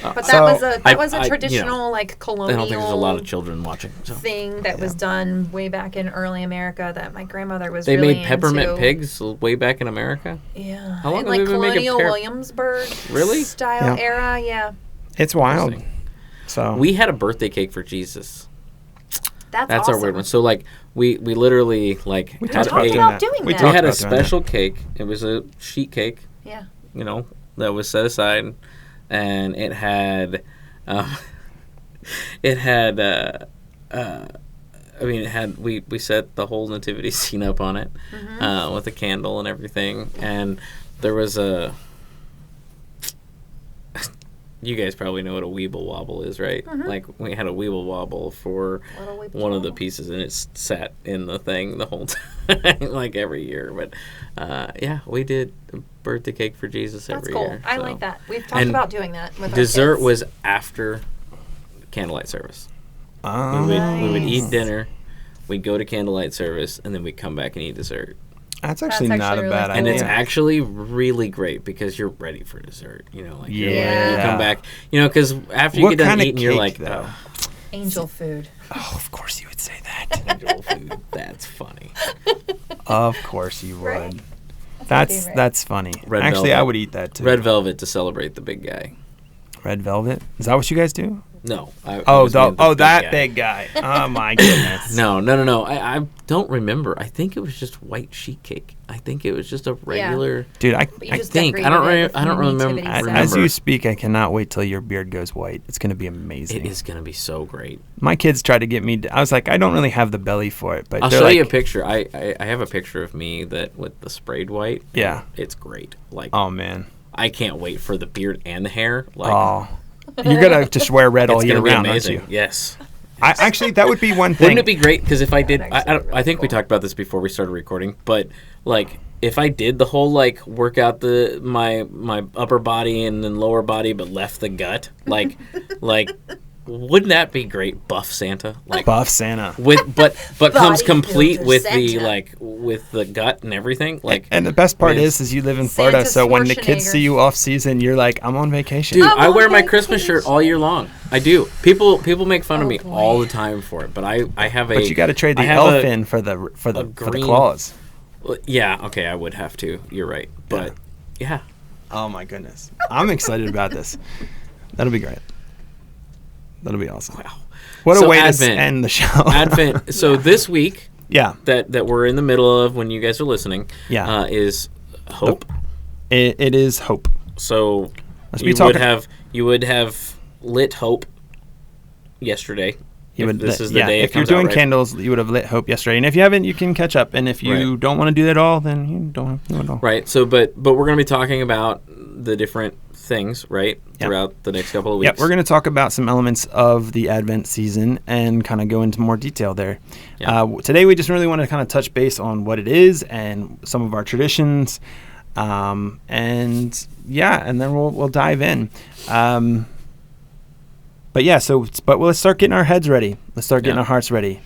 But that So, was a I- you traditional know, like I colonial don't think there's a lot of children watching. So. thing that was done way back in early America that my grandmother was They really made peppermint into. pigs way back in America. Yeah. How long in have like we been making colonial Williamsburg Really? style Yeah. era, yeah. It's wild. Interesting. So We had a birthday cake for Jesus. That's That's awesome. our weird one. So like we literally like We had talked talked a, about doing We that. we talked had a about doing that. special cake. It was a sheet cake, Yeah. that was set aside, and it had, it had, we set the whole nativity scene up on it, with a candle and everything, and there was a. You guys probably know what a Weeble Wobble is, right? Like, we had a Weeble Wobble for Little Weeble one of the Wobble. pieces, and it's sat in the thing the whole time, like every year. But, we did a birthday cake for Jesus That's every cool. year. I so. like that. We've talked And about doing that with Dessert our kids. was after candlelight service. Oh. We would eat Nice. dinner, we'd go to candlelight service, and then we'd come back and eat dessert. That's actually That's not actually a really bad cool. And idea. it's actually really great because you're ready for dessert. You're like, you Yeah. come back, because after you What get done kind of eating, you're cake, like, though? angel food. Oh, of course you would say that. angel food. That's funny. Of course you would. Right. my favorite. That's funny. Red Actually, velvet. I would eat that too. Red velvet to celebrate the big guy. Red velvet. Is that what you guys do? No. I Oh, was meant the that guy. big guy. Oh my goodness. No. I don't remember. I think it was just white sheet cake. I think it was just a regular. Dude, But you I just think. decorated it with I don't remember. nativity as, set. as you speak, I cannot wait till your beard goes white. It's going to be amazing. It is going to be so great. My kids tried to get me. I was like, I don't really have the belly for it, but I'll they're show like, you a picture. I have a picture of me that with the sprayed white. Yeah. It's great. Like, Oh man. I can't wait for the beard and the hair. Like, Oh. You're gonna just wear red all it's year going to be round, aren't amazing. you? Yes. Actually, that would be one thing. Wouldn't it be great? Because if I did, I think we talked about this before we started recording, but like if I did the whole like work out my upper body and then lower body, but left the gut, like wouldn't that be great? Buff Santa, like Buff Santa, but comes complete with Santa. with the gut and everything. Like, and the best part is you live in Florida, Santa so when the kids Schwarzenegger. see you off season, you're like, I'm on vacation. dude, I'm I on wear my Christmas shirt all year long. I do. People make fun of me boy. all the time for it, but I have a. But you got to trade the I have elf a- in for the green- claws. Well, yeah, okay, I would have to. You're right, but yeah. Oh my goodness, I'm excited about this. That'll be great. That'll be awesome. Wow. What a So way Advent. to end the show. Advent. So this week Yeah, that we're in the middle of when you guys are listening, Yeah. is hope. it is hope. So Let's you be talking. you would have lit hope yesterday. This is the day. If you're doing candles, you would have lit hope yesterday. And if you haven't, you can catch up. And if you Right. don't want to do that at all, then you don't do it at all. Right. So, but we're going to be talking about the different things, right, Yeah. throughout the next couple of weeks. Yeah, we're going to talk about some elements of the Advent season and kind of go into more detail there. Yeah. Today, we just really want to kind of touch base on what it is and some of our traditions, and then we'll dive in. But yeah, but let's start getting our heads ready. Let's start getting Yeah. our hearts ready.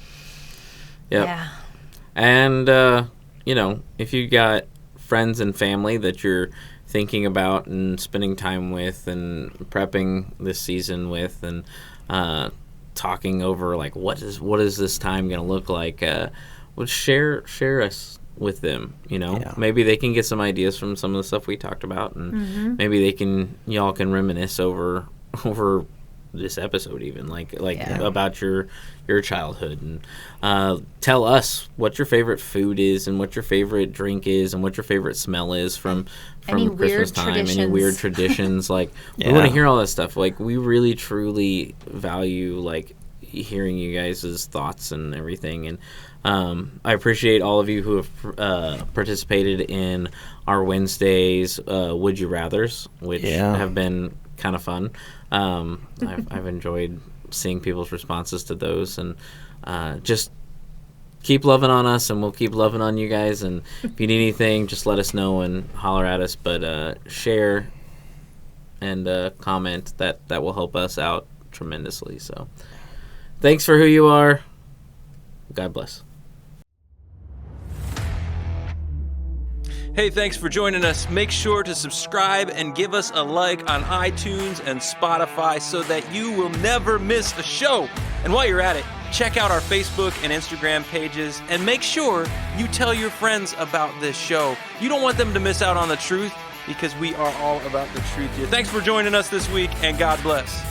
Yep. Yeah. And if you got friends and family that you're thinking about and spending time with and prepping this season with and talking over like what is this time going to look like, well, share us with them. Yeah. Maybe they can get some ideas from some of the stuff we talked about, and maybe y'all can reminisce over this episode, even like Yeah. about your childhood, and tell us what your favorite food is and what your favorite drink is and what your favorite smell is from Any Christmas weird time. Any traditions. weird traditions. Like we Yeah. want to hear all that stuff. Like we really truly value like hearing you guys' thoughts and everything. And I appreciate all of you who have participated in our Wednesdays Would You Rathers, which have been kind of fun. I've enjoyed seeing people's responses to those, and just keep loving on us, and we'll keep loving on you guys. And if you need anything, just let us know and holler at us. But share and comment, that will help us out tremendously. So thanks for who you are. God bless. Hey, thanks for joining us. Make sure to subscribe and give us a like on iTunes and Spotify so that you will never miss a show. And while you're at it, check out our Facebook and Instagram pages and make sure you tell your friends about this show. You don't want them to miss out on the truth because we are all about the truth here. Thanks for joining us this week, and God bless.